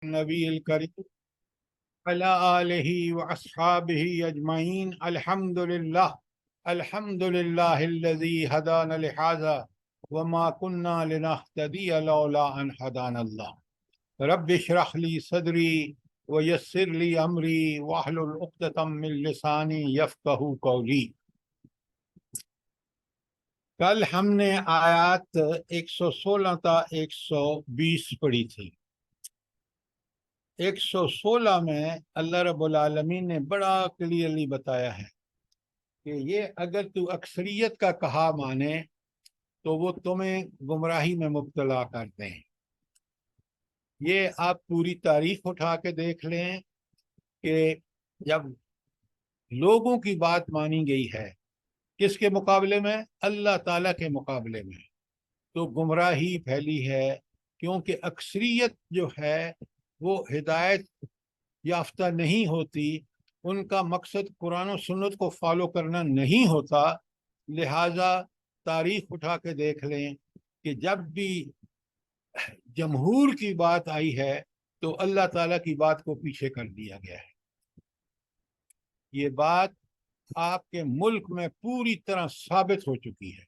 نبی الکریم علی آلہ و اصحابہ اجمعین الحمد للہ الذی ہدانا لہذا وما كنا لنہتدی لولا ان ہدانا اللہ رب اشرح لی صدری ویسر لی امری واحلل عقدۃ من لسانی یفقہوا قولی۔ کل ہم نے آیات 116 تا 120 پڑھی تھی۔ 116 میں اللہ رب العالمین نے بڑا کلیئرلی بتایا ہے کہ یہ اگر تو اکثریت کا کہا مانے تو وہ تمہیں گمراہی میں مبتلا کرتے ہیں۔ یہ آپ پوری تاریخ اٹھا کے دیکھ لیں کہ جب لوگوں کی بات مانی گئی ہے کس کے مقابلے میں؟ اللہ تعالیٰ کے مقابلے میں، تو گمراہی پھیلی ہے، کیونکہ اکثریت جو ہے وہ ہدایت یافتہ نہیں ہوتی، ان کا مقصد قرآن و سنت کو فالو کرنا نہیں ہوتا۔ لہٰذا تاریخ اٹھا کے دیکھ لیں کہ جب بھی جمہور کی بات آئی ہے تو اللہ تعالیٰ کی بات کو پیچھے کر دیا گیا ہے۔ یہ بات آپ کے ملک میں پوری طرح ثابت ہو چکی ہے۔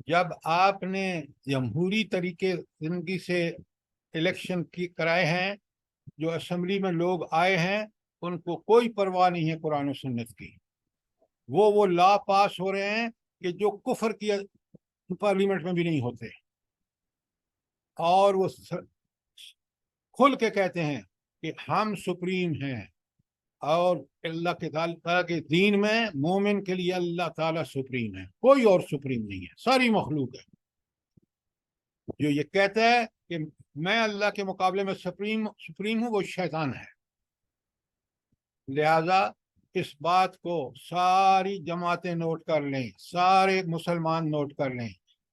جب آپ نے جمہوری طریقے زندگی سے الیکشن کرائے ہیں، جو اسمبلی میں لوگ آئے ہیں ان کو کوئی پرواہ نہیں ہے قرآن و سنت کی، وہ لا پاس ہو رہے ہیں کہ جو کفر کی پارلیمنٹ میں بھی نہیں ہوتے، اور وہ کھل کے کہتے ہیں کہ ہم سپریم ہیں، اور اللہ کے تعالیٰ کے دین میں مومن کے لیے اللہ تعالیٰ سپریم ہے، کوئی اور سپریم نہیں ہے، ساری مخلوق ہے۔ جو یہ کہتا ہے کہ میں اللہ کے مقابلے میں سپریم ہوں، وہ شیطان ہے۔ لہذا اس بات کو ساری جماعتیں نوٹ کر لیں، سارے مسلمان نوٹ کر لیں،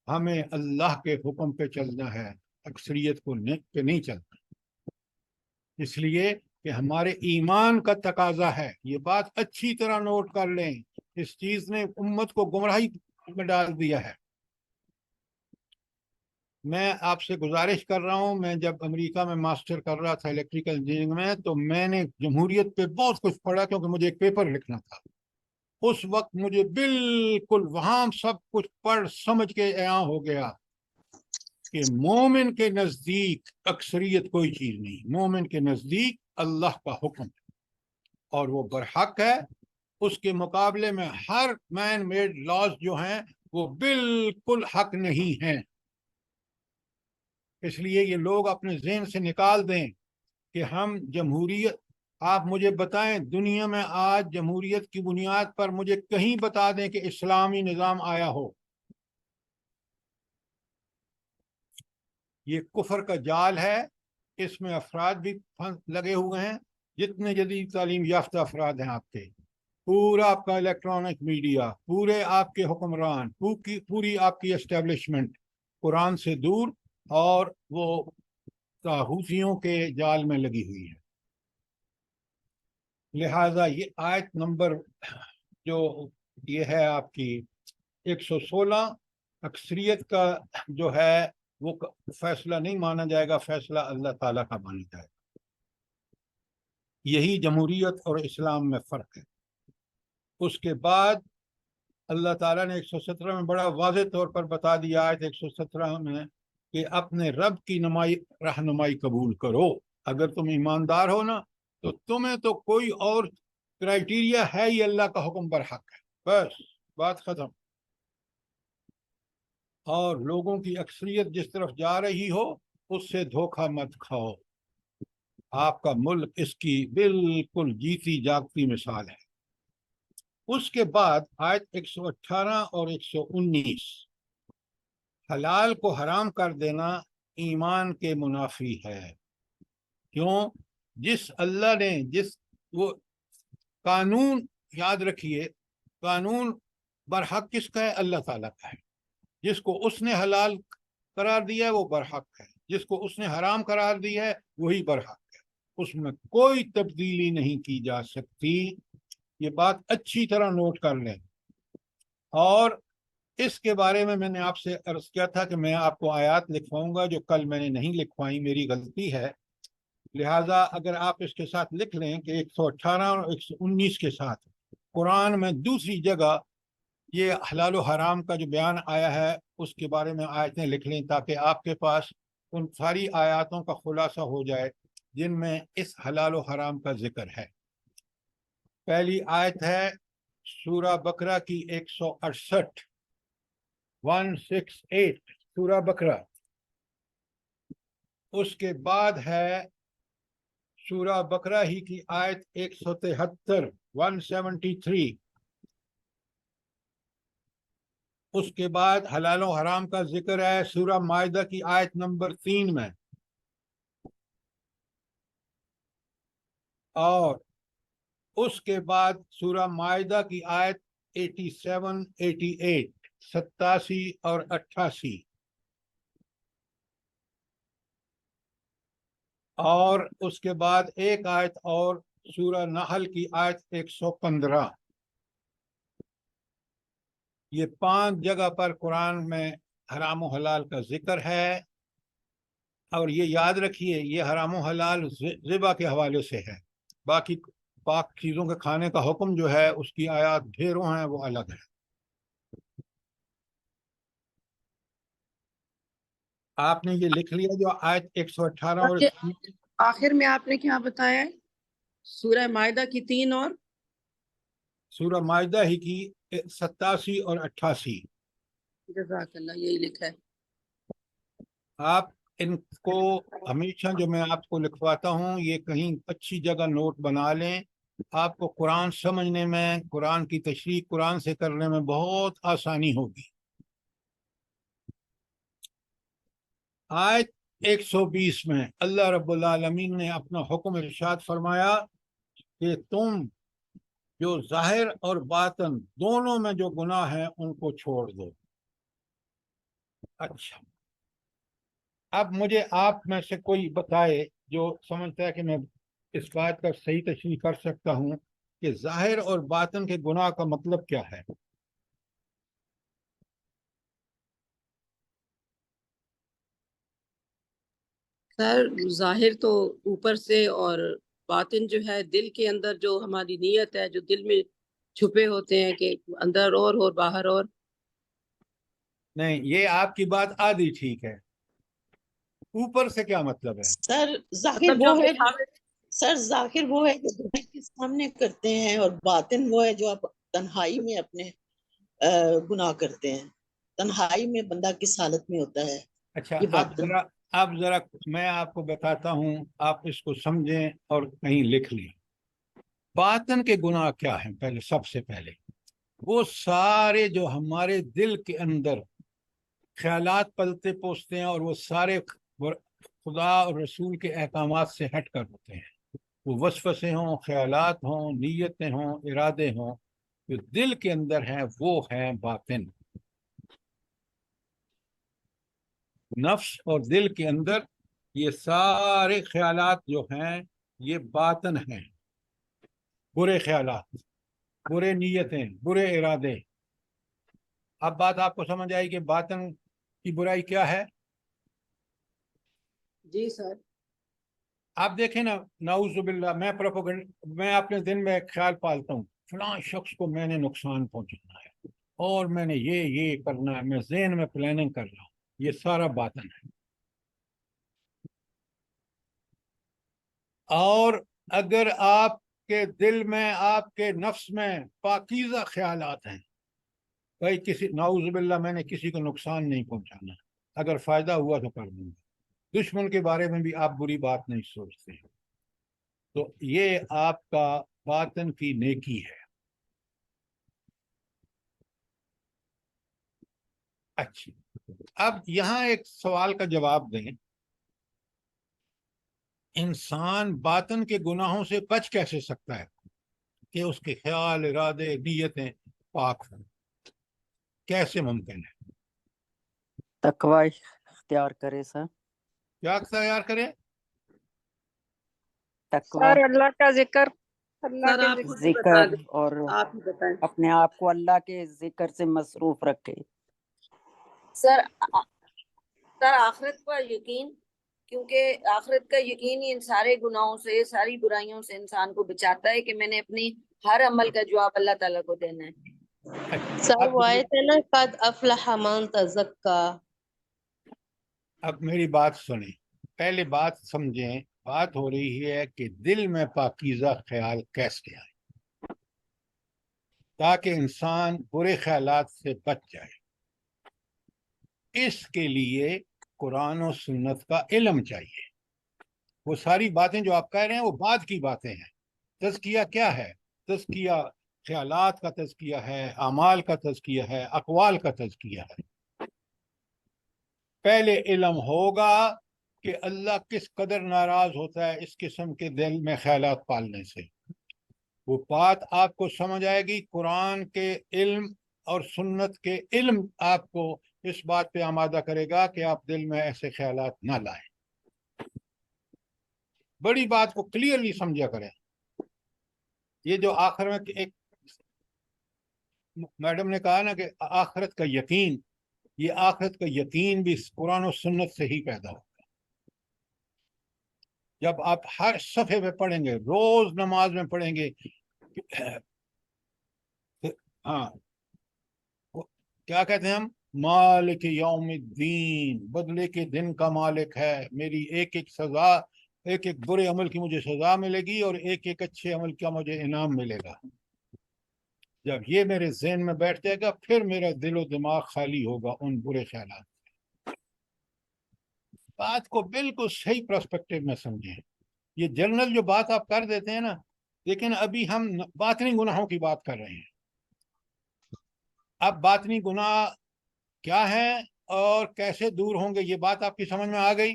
ہمیں اللہ کے حکم پہ چلنا ہے، اکثریت کو پہ نہیں چلنا، اس لیے کہ ہمارے ایمان کا تقاضا ہے۔ یہ بات اچھی طرح نوٹ کر لیں، اس چیز نے امت کو گمراہی میں ڈال دیا ہے۔ میں آپ سے گزارش کر رہا ہوں، میں جب امریکہ میں ماسٹر کر رہا تھا الیکٹریکل انجینئرنگ میں، تو میں نے جمہوریت پہ بہت کچھ پڑھا، کیونکہ مجھے ایک پیپر لکھنا تھا۔ اس وقت مجھے بالکل وہاں سب کچھ پڑھ سمجھ کے عیاں ہو گیا کہ مومن کے نزدیک اکثریت کوئی چیز نہیں، مومن کے نزدیک اللہ کا حکم ہے اور وہ برحق ہے۔ اس کے مقابلے میں ہر مین میڈ لاز جو ہیں وہ بالکل حق نہیں ہیں۔ اس لیے یہ لوگ اپنے ذہن سے نکال دیں کہ ہم جمہوریت، آپ مجھے بتائیں دنیا میں آج جمہوریت کی بنیاد پر مجھے کہیں بتا دیں کہ اسلامی نظام آیا ہو۔ یہ کفر کا جال ہے، اس میں افراد بھی لگے ہوئے ہیں، جتنے جدید تعلیم یافتہ افراد ہیں آپ کے، پورا آپ کا الیکٹرانک میڈیا، پورے آپ کے حکمران، پوری آپ کی اسٹیبلشمنٹ قرآن سے دور اور وہ طاغوتیوں کے جال میں لگی ہوئی ہے۔ لہذا یہ آیت نمبر جو یہ ہے آپ کی 116، اکثریت کا جو ہے وہ فیصلہ نہیں مانا جائے گا، فیصلہ اللہ تعالیٰ کا مانا جائے گا۔ یہی جمہوریت اور اسلام میں فرق ہے۔ اس کے بعد اللہ تعالیٰ نے 117 میں بڑا واضح طور پر بتا دیا، آیت 117 میں، کہ اپنے رب کی رہنمائی قبول کرو۔ اگر تم ایماندار ہو نا تو تمہیں تو کوئی اور کرائیٹیریا ہے ہی اللہ کا حکم پر حق ہے، بس بات ختم۔ اور لوگوں کی اکثریت جس طرف جا رہی ہو اس سے دھوکہ مت کھاؤ، آپ کا ملک اس کی بالکل جیتی جاگتی مثال ہے۔ اس کے بعد آیت 118 اور 119، حلال کو حرام کر دینا ایمان کے منافی ہے۔ کیوں؟ جس اللہ نے وہ قانون، یاد رکھیے قانون برحق کس کا ہے؟ اللہ تعالیٰ کا ہے۔ جس کو اس نے حلال قرار دیا ہے وہ برحق ہے، جس کو اس نے حرام قرار دیا ہے وہی برحق ہے، اس میں کوئی تبدیلی نہیں کی جا سکتی۔ یہ بات اچھی طرح نوٹ کر لیں۔ اور اس کے بارے میں نے آپ سے عرض کیا تھا کہ میں آپ کو آیات لکھواؤں گا جو کل میں نے نہیں لکھوائی، میری غلطی ہے، لہٰذا اگر آپ اس کے ساتھ لکھ لیں کہ 118 اور 119 کے ساتھ قرآن میں دوسری جگہ یہ حلال و حرام کا جو بیان آیا ہے اس کے بارے میں آیتیں لکھ لیں، تاکہ آپ کے پاس ان ساری آیاتوں کا خلاصہ ہو جائے جن میں اس حلال و حرام کا ذکر ہے۔ پہلی آیت ہے سورہ بقرہ کی 168، 168 سورہ بقرہ۔ اس کے بعد ہے سورہ بقرہ ہی کی آیت 173، 173۔ اس کے بعد حلال و حرام کا ذکر ہے سورہ مائدہ کی آیت نمبر 3 میں، اور اس کے بعد سورہ مائدہ کی آیت 87، 88، 87 اور 88، اور اس کے بعد ایک آیت اور سورہ نحل کی آیت 115۔ یہ 5 جگہ پر قرآن میں حرام و حلال کا ذکر ہے، اور یہ یاد رکھیے یہ حرام و حلال ذبح کے حوالے سے ہے، باقی پاک چیزوں کے کھانے کا حکم جو ہے اس کی آیات ڈھیروں ہیں، وہ الگ ہے۔ آپ نے یہ لکھ لیا جو آیت 118 اور آخر میں آپ نے کیا بتایا ہے؟ سورہ مائدہ کی 3 اور سورہ مائدہ ہی کی 87 اور 88۔ جزاک اللہ، یہی لکھا ہے۔ آپ ان کو ہمیشہ جو میں آپ کو لکھواتا ہوں یہ کہیں اچھی جگہ نوٹ بنا لیں، آپ کو قرآن سمجھنے میں، قرآن کی تشریح قرآن سے کرنے میں بہت آسانی ہوگی۔ آیت 120 میں اللہ رب العالمین نے اپنا حکم ارشاد فرمایا کہ تم جو ظاہر اور باطن دونوں میں جو گناہ ہیں ان کو چھوڑ دو۔ اچھا، اب مجھے آپ میں سے کوئی بتائے جو سمجھتا ہے کہ میں اس بات کا صحیح تشریح کر سکتا ہوں کہ ظاہر اور باطن کے گناہ کا مطلب کیا ہے؟ سر ظاہر تو اوپر سے، اور باطن جو ہے دل کے اندر جو ہماری نیت ہے، جو دل میں چھپے ہوتے ہیں کہ اندر اور باہر اور۔ نہیں، یہ آپ کی بات آدھی ٹھیک ہے، اوپر سے کیا مطلب ہے؟ سر ظاہر مطلب جو وہ ہے، دکھاوے، سر ظاہر وہ ہے جو دنیا کے سامنے کرتے ہیں، اور باطن وہ ہے جو آپ تنہائی میں اپنے گناہ کرتے ہیں، تنہائی میں بندہ کس حالت میں ہوتا ہے، اچھا، یہ اب باطن۔ ذرا میں آپ کو بتاتا ہوں، آپ اس کو سمجھیں اور کہیں لکھ لیں۔ باطن کے گناہ کیا ہیں؟ پہلے سب سے پہلے وہ سارے جو ہمارے دل کے اندر خیالات پلتے پوستے ہیں، اور وہ سارے خدا اور رسول کے احکامات سے ہٹ کر ہوتے ہیں، وہ وسوسے ہوں، خیالات ہوں، نیتیں ہوں، ارادے ہوں، جو دل کے اندر ہیں وہ ہیں باطن۔ نفس اور دل کے اندر یہ سارے خیالات جو ہیں یہ باطن ہیں، برے خیالات، برے نیتیں، برے ارادے۔ اب بات آپ کو سمجھ آئی کہ باطن کی برائی کیا ہے؟ جی سر۔ آپ دیکھیں نا، نعوذ باللہ، میں اپنے دن میں ایک خیال پالتا ہوں، فلاں شخص کو میں نے نقصان پہنچانا ہے، اور میں نے یہ کرنا ہے، میں ذہن میں پلاننگ کر رہا ہوں، یہ سارا باطن ہے۔ اور اگر آپ کے دل میں، آپ کے نفس میں پاکیزہ خیالات ہیں، بھائی کسی، نعوذ باللہ، میں نے کسی کو نقصان نہیں پہنچانا، اگر فائدہ ہوا تو کر دوں گا، دشمن کے بارے میں بھی آپ بری بات نہیں سوچتے، تو یہ آپ کا باطن کی نیکی ہے۔ اچھی، اب یہاں ایک سوال کا جواب دیں، انسان باطن کے گناہوں سے بچ کیسے سکتا ہے کہ اس کے خیال، ارادے، نیتیں پاک ہوں؟ کیسے ممکن ہے؟ تقوی اختیار کرے سر، کیا اختیار کرے؟ تقوی، سر اللہ کا ذکر، اللہ سر کے آپ ذکر۔ خود ہی بتا ذکر، دیں، اور آپ ہی بتائیں۔ اپنے آپ کو اللہ کے ذکر سے مصروف رکھے۔ سر سر آخرت پر یقین، کیونکہ آخرت کا یقین ہی ان سارے گناہوں سے، ساری برائیوں سے انسان کو بچاتا ہے کہ میں نے اپنی ہر عمل کا جواب اللہ تعالیٰ کو دینا ہے۔ سر اب وہ آیت ہے نا قد افلح من تزکا. اب میری بات سنیں، پہلے بات سمجھیں، بات ہو رہی ہے کہ دل میں پاکیزہ خیال کیسے آئے تاکہ انسان برے خیالات سے بچ جائے۔ اس کے لیے قرآن و سنت کا علم چاہیے۔ وہ ساری باتیں جو آپ کہہ رہے ہیں وہ بعد کی باتیں ہیں۔ تزکیہ کیا ہے؟ تزکیہ خیالات کا تزکیہ ہے، اعمال کا تزکیہ ہے، اقوال کا تزکیہ ہے۔ پہلے علم ہوگا کہ اللہ کس قدر ناراض ہوتا ہے اس قسم کے دل میں خیالات پالنے سے۔ وہ بات آپ کو سمجھ آئے گی، قرآن کے علم اور سنت کے علم آپ کو اس بات پہ آمادہ کرے گا کہ آپ دل میں ایسے خیالات نہ لائیں۔ بڑی بات کو کلیئرلی سمجھا کریں۔ یہ جو آخر میں ایک میڈم نے کہا نا کہ آخرت کا یقین، یہ آخرت کا یقین بھی قرآن و سنت سے ہی پیدا ہوگا۔ جب آپ ہر صفحے میں پڑھیں گے، روز نماز میں پڑھیں گے، ہاں کیا کہتے ہیں ہم؟ مالک یوم الدین، بدلے کے دن کا مالک ہے، میری ایک ایک سزا، ایک ایک برے عمل کی مجھے سزا ملے گی اور ایک ایک اچھے عمل کا مجھے انعام ملے گا۔ جب یہ میرے ذہن میں بیٹھ جائے گا پھر میرا دل و دماغ خالی ہوگا ان برے خیالات سے۔ بات کو بالکل صحیح پرسپیکٹو میں سمجھیں۔ یہ جنرل جو بات آپ کر دیتے ہیں نا، لیکن ابھی ہم باطنی گناہوں کی بات کر رہے ہیں۔ اب باطنی گناہ کیا ہے اور کیسے دور ہوں گے، یہ بات آپ کی سمجھ میں آ گئی؟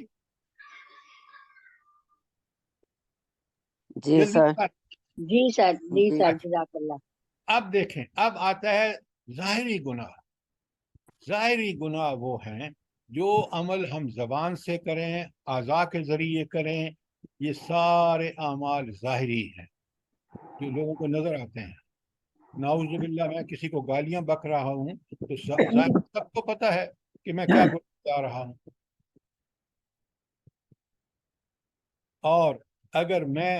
جی جلدی سر، بات۔ جی سر، جی جی سر، جزاک اللہ۔ اب دیکھیں، اب آتا ہے ظاہری گناہ۔ ظاہری گناہ وہ ہیں جو عمل ہم زبان سے کریں، اعضاء کے ذریعے کریں، یہ سارے اعمال ظاہری ہیں جو لوگوں کو نظر آتے ہیں۔ نعوذ باللہ میں کسی کو گالیاں بک رہا ہوں تو ظاہر سب کو پتہ ہے کہ میں کیا گناہ کر رہا ہوں۔ اور اگر میں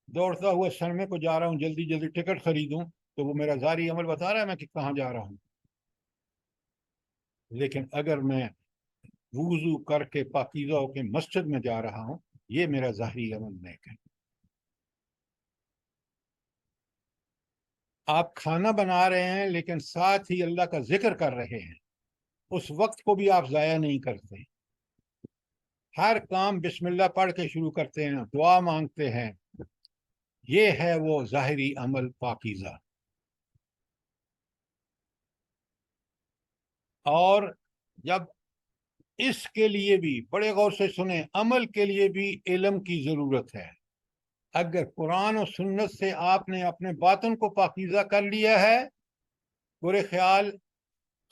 دوڑتا ہوا سنیما کو جا رہا ہوں، جلدی جلدی ٹکٹ خریدوں، تو وہ میرا ظاہری عمل بتا رہا ہے میں کہ کہاں جا رہا ہوں۔ لیکن اگر میں وضو کر کے پاکیزہ ہو کے مسجد میں جا رہا ہوں، یہ میرا ظاہری عمل نیک ہے۔ آپ کھانا بنا رہے ہیں لیکن ساتھ ہی اللہ کا ذکر کر رہے ہیں، اس وقت کو بھی آپ ضائع نہیں کرتے۔ ہر کام بسم اللہ پڑھ کے شروع کرتے ہیں، دعا مانگتے ہیں، یہ ہے وہ ظاہری عمل پاکیزہ۔ اور جب اس کے لیے بھی بڑے غور سے سنیں، عمل کے لیے بھی علم کی ضرورت ہے۔ اگر قرآن و سنت سے آپ نے اپنے باطن کو پاکیزہ کر لیا ہے، برے خیال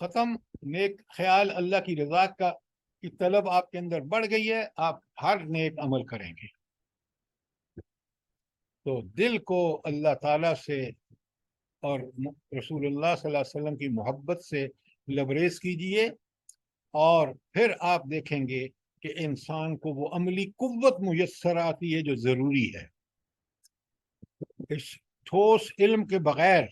ختم، نیک خیال، اللہ کی رضا کی طلب آپ کے اندر بڑھ گئی ہے، آپ ہر نیک عمل کریں گے۔ تو دل کو اللہ تعالیٰ سے اور رسول اللہ صلی اللہ علیہ وسلم کی محبت سے لبریز کیجئے، اور پھر آپ دیکھیں گے کہ انسان کو وہ عملی قوت میسر آتی ہے جو ضروری ہے۔ اس ٹھوس علم کے بغیر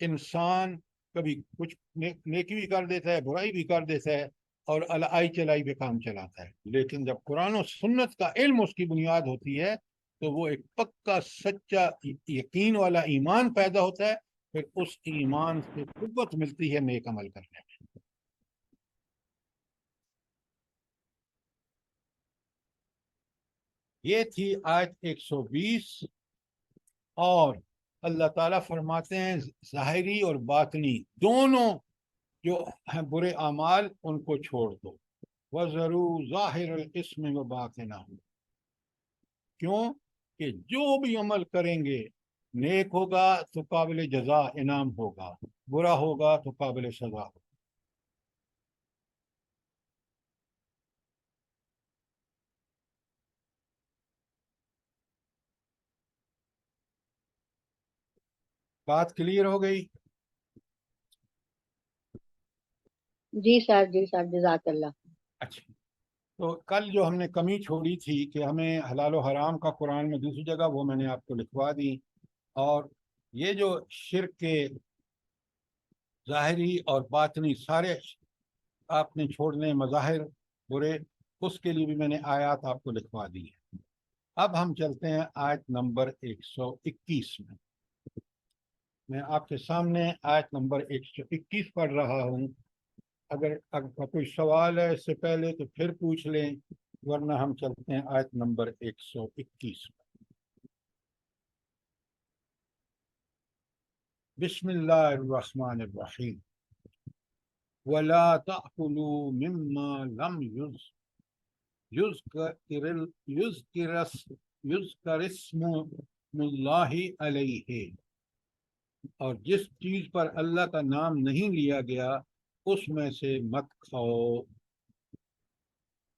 انسان کبھی کچھ نیکی بھی کر دیتا ہے، برائی بھی کر دیتا ہے، اور آئی چلائی پہ کام چلاتا ہے۔ لیکن جب قرآن و سنت کا علم اس کی بنیاد ہوتی ہے تو وہ ایک پکا سچا یقین والا ایمان پیدا ہوتا ہے، پھر اس ایمان سے قوت ملتی ہے نیک عمل کرنے میں۔ یہ تھی آیت 120۔ اور اللہ تعالیٰ فرماتے ہیں ظاہری اور باطنی دونوں جو ہیں برے اعمال ان کو چھوڑ دو۔ وَذَرُوا ظَاهِرَ الْإِثْمِ وَبَاطِنَهُ۔ کیوں کہ جو بھی عمل کریں گے، نیک ہوگا تو قابل جزا انعام ہوگا، برا ہوگا تو قابل سزا ہوگا۔ بات کلیئر ہو گئی؟ جی سر جزاک اللہ. اچھا، تو کل جو ہم نے کمی چھوڑی تھی کہ ہمیں حلال و حرام کا قرآن میں دوسری جگہ، وہ میں نے آپ کو لکھوا دی. اور یہ جو شرک کے ظاہری اور باطنی سارے آپ نے چھوڑنے مظاہر برے، اس کے لیے بھی میں نے آیات آپ کو لکھوا دی ہے. اب ہم چلتے ہیں آیت نمبر 121 میں. میں آپ کے سامنے آیت نمبر 121 پڑھ رہا ہوں. اگر کوئی سوال ہے اس سے پہلے تو پھر پوچھ لیں، ورنہ ہم چلتے ہیں آیت نمبر 121 میں. بسم اللہ الرحمن الرحیم. وَلَا تَأْكُلُوا مِمَّا لَمْ يُذْكَرِ اسْمُ اللَّهِ عَلَيْهِ، اور جس چیز پر اللہ کا نام نہیں لیا گیا اس میں سے مت کھاؤ.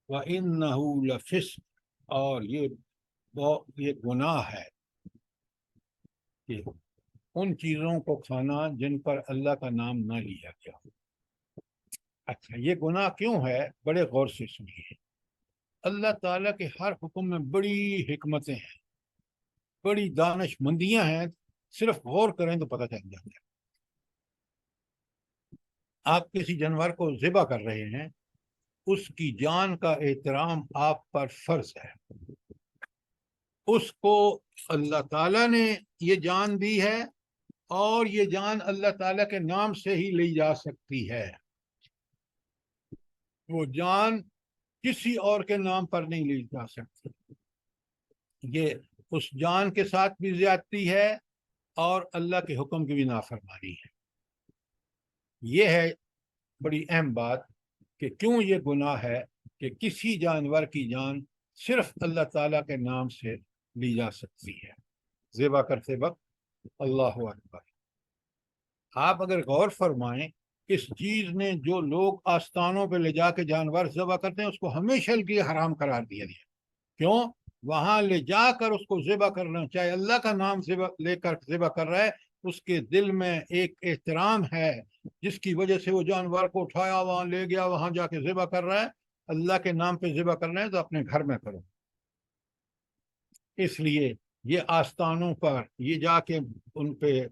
وَإِنَّهُ لَفِسْقٌ، اور یہ گناہ ہے کہ ان چیزوں کو کھانا جن پر اللہ کا نام نہ لیا گیا. اچھا، یہ گناہ کیوں ہے؟ بڑے غور سے سنیے. اللہ تعالیٰ کے ہر حکم میں بڑی حکمتیں ہیں، بڑی دانش مندیاں ہیں. صرف غور کریں تو پتہ چل جاتا ہے. آپ کسی جانور کو ذبح کر رہے ہیں، اس کی جان کا احترام آپ پر فرض ہے. اس کو اللہ تعالیٰ نے یہ جان دی ہے، اور یہ جان اللہ تعالیٰ کے نام سے ہی لی جا سکتی ہے. وہ جان کسی اور کے نام پر نہیں لی جا سکتی. یہ اس جان کے ساتھ بھی زیادتی ہے اور اللہ کے حکم کی بھی نافرمانی ہے. یہ ہے بڑی اہم بات کہ کیوں یہ گناہ ہے کہ کسی جانور کی جان صرف اللہ تعالیٰ کے نام سے لی جا سکتی ہے ذبح کرتے وقت. اللہ اکبر. آپ اگر غور فرمائیں، اس چیز نے جو لوگ آستانوں پہ لے جا کے جانور ذبح کرتے ہیں اس کو ہمیشہ کے لیے حرام قرار دیا گیا. کیوں؟ وہاں لے جا کر اس کو ذبح کرنا، چاہے اللہ کا نام لے کر ذبح کر رہا ہے، اس کے دل میں ایک احترام ہے جس کی وجہ سے وہ جانور کو اٹھایا، وہاں لے گیا، وہاں جا کے ذبح کر رہا ہے. اللہ کے نام پہ ذبح کرنا ہے تو اپنے گھر میں کرو. اس لیے یہ آستانوں پر یہ جا کے ان پہ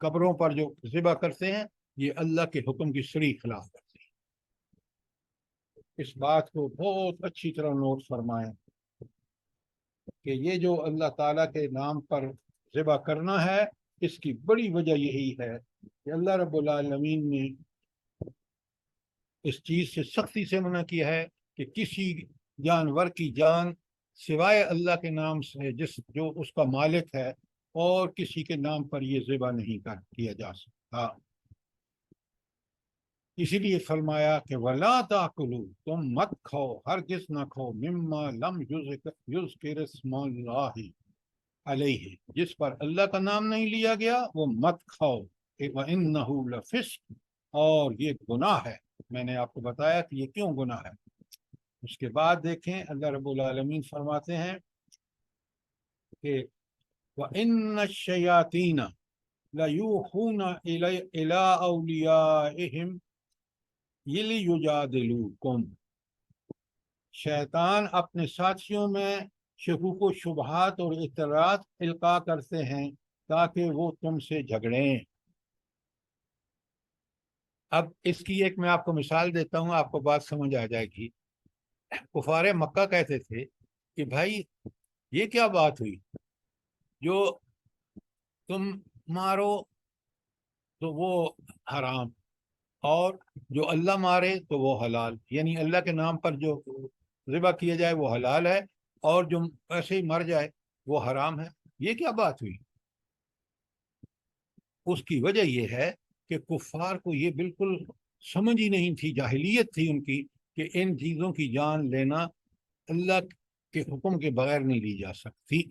قبروں پر جو ذبح کرتے ہیں، یہ اللہ کے حکم کی صریح خلاف کرتے ہیں. اس بات کو بہت اچھی طرح نوٹ فرمائیں کہ یہ جو اللہ تعالیٰ کے نام پر ذبح کرنا ہے، اس کی بڑی وجہ یہی ہے کہ اللہ رب العالمین نے اس چیز سے سختی سے منع کیا ہے کہ کسی جانور کی جان سوائے اللہ کے نام سے جو اس کا مالک ہے، اور کسی کے نام پر یہ ذبح نہیں کیا جا سکتا. اسی لیے فرمایا کہ وَلَا تَأْكُلُوا، تم مت کھاؤ، ہرگز نہ کھاؤ، مِمَّا لَمْ يُذْكَرِ اسْمُ اللَّهِ عَلَيْهِ، جس پر اللہ کا نام نہیں لیا گیا وہ مت کھاؤ. وَإِنَّهُ لَفِسْقٌ، اور یہ گناہ ہے. میں نے آپ کو بتایا کہ یہ کیوں گناہ ہے. اس کے بعد دیکھیں اللہ رب العالمین فرماتے ہیں کہ وَإِنَّ الشَّيَاطِينَ لَيُوحُونَ إِلَىٰ أَوْلِيَائِهِمْ لِيُجَادِلُوكُمْ، شیطان اپنے ساتھیوں میں شکوک و شبہات اور اعتراض القاء کرتے ہیں تاکہ وہ تم سے جھگڑیں. اب اس کی ایک میں آپ کو مثال دیتا ہوں، آپ کو بات سمجھ آ جائے گی. کفار مکہ کہتے تھے کہ بھائی یہ کیا بات ہوئی، جو تم مارو تو وہ حرام، اور جو اللہ مارے تو وہ حلال. یعنی اللہ کے نام پر جو ذبح کیا جائے وہ حلال ہے، اور جو ایسے ہی مر جائے وہ حرام ہے. یہ کیا بات ہوئی؟ اس کی وجہ یہ ہے کہ کفار کو یہ بالکل سمجھ ہی نہیں تھی، جاہلیت تھی ان کی، کہ ان چیزوں کی جان لینا اللہ کے حکم کے بغیر نہیں لی جا سکتی.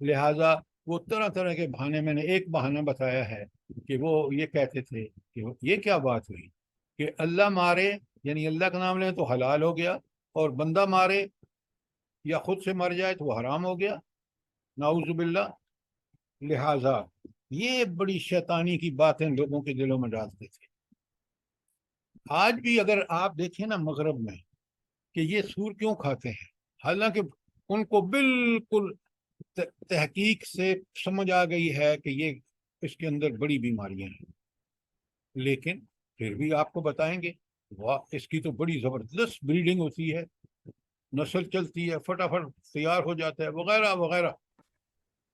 لہذا وہ طرح طرح کے بہانے، میں نے ایک بہانہ بتایا ہے کہ وہ یہ کہتے تھے کہ یہ کیا بات ہوئی کہ اللہ مارے یعنی اللہ کا نام لیں تو حلال ہو گیا، اور بندہ مارے یا خود سے مر جائے تو وہ حرام ہو گیا، نعوذ باللہ. لہذا یہ بڑی شیطانی کی باتیں لوگوں کے دلوں میں ڈالتے تھے. آج بھی اگر آپ دیکھیں نا مغرب میں کہ یہ سور کیوں کھاتے ہیں، حالانکہ ان کو بالکل تحقیق سے سمجھ آ گئی ہے کہ یہ اس کے اندر بڑی بیماریاں ہیں، لیکن پھر بھی آپ کو بتائیں گے واہ اس کی تو بڑی زبردست بریڈنگ ہوتی ہے، نسل چلتی ہے، فٹافٹ تیار ہو جاتا ہے وغیرہ وغیرہ۔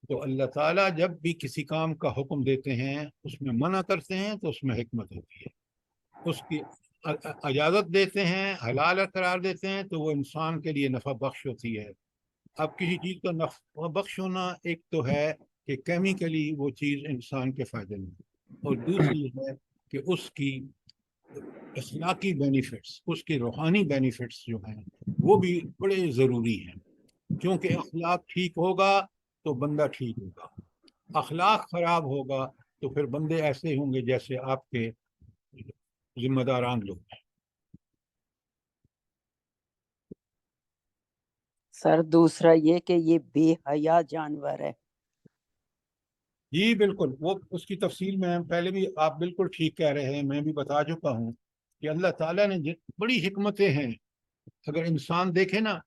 تو اللہ تعالیٰ جب بھی کسی کام کا حکم دیتے ہیں اس میں منع کرتے ہیں تو اس میں حکمت ہوتی ہے، اس کی اجازت دیتے ہیں، حلال قرار دیتے ہیں تو وہ انسان کے لیے نفع بخش ہوتی ہے۔ اب کسی چیز کا نفع بخش ہونا ایک تو ہے کہ کیمیکلی وہ چیز انسان کے فائدے میں، اور دوسری ہے کہ اس کی اخلاقی بینیفٹس، اس کی روحانی بینیفٹس جو ہیں وہ بھی بڑے ضروری ہیں، کیونکہ اخلاق ٹھیک ہوگا تو بندہ ٹھیک ہوگا، اخلاق خراب ہوگا تو پھر بندے ایسے ہوں گے جیسے آپ کے ذمہ داران لوگ ہیں۔ سر دوسرا یہ کہ یہ بے حیا جانور ہے۔ جی بالکل، وہ اس کی تفصیل میں پہلے بھی آپ بالکل ٹھیک کہہ رہے ہیں، میں بھی بتا چکا ہوں کہ اللہ تعالیٰ نے بڑی حکمتیں ہیں۔ اگر انسان دیکھے نا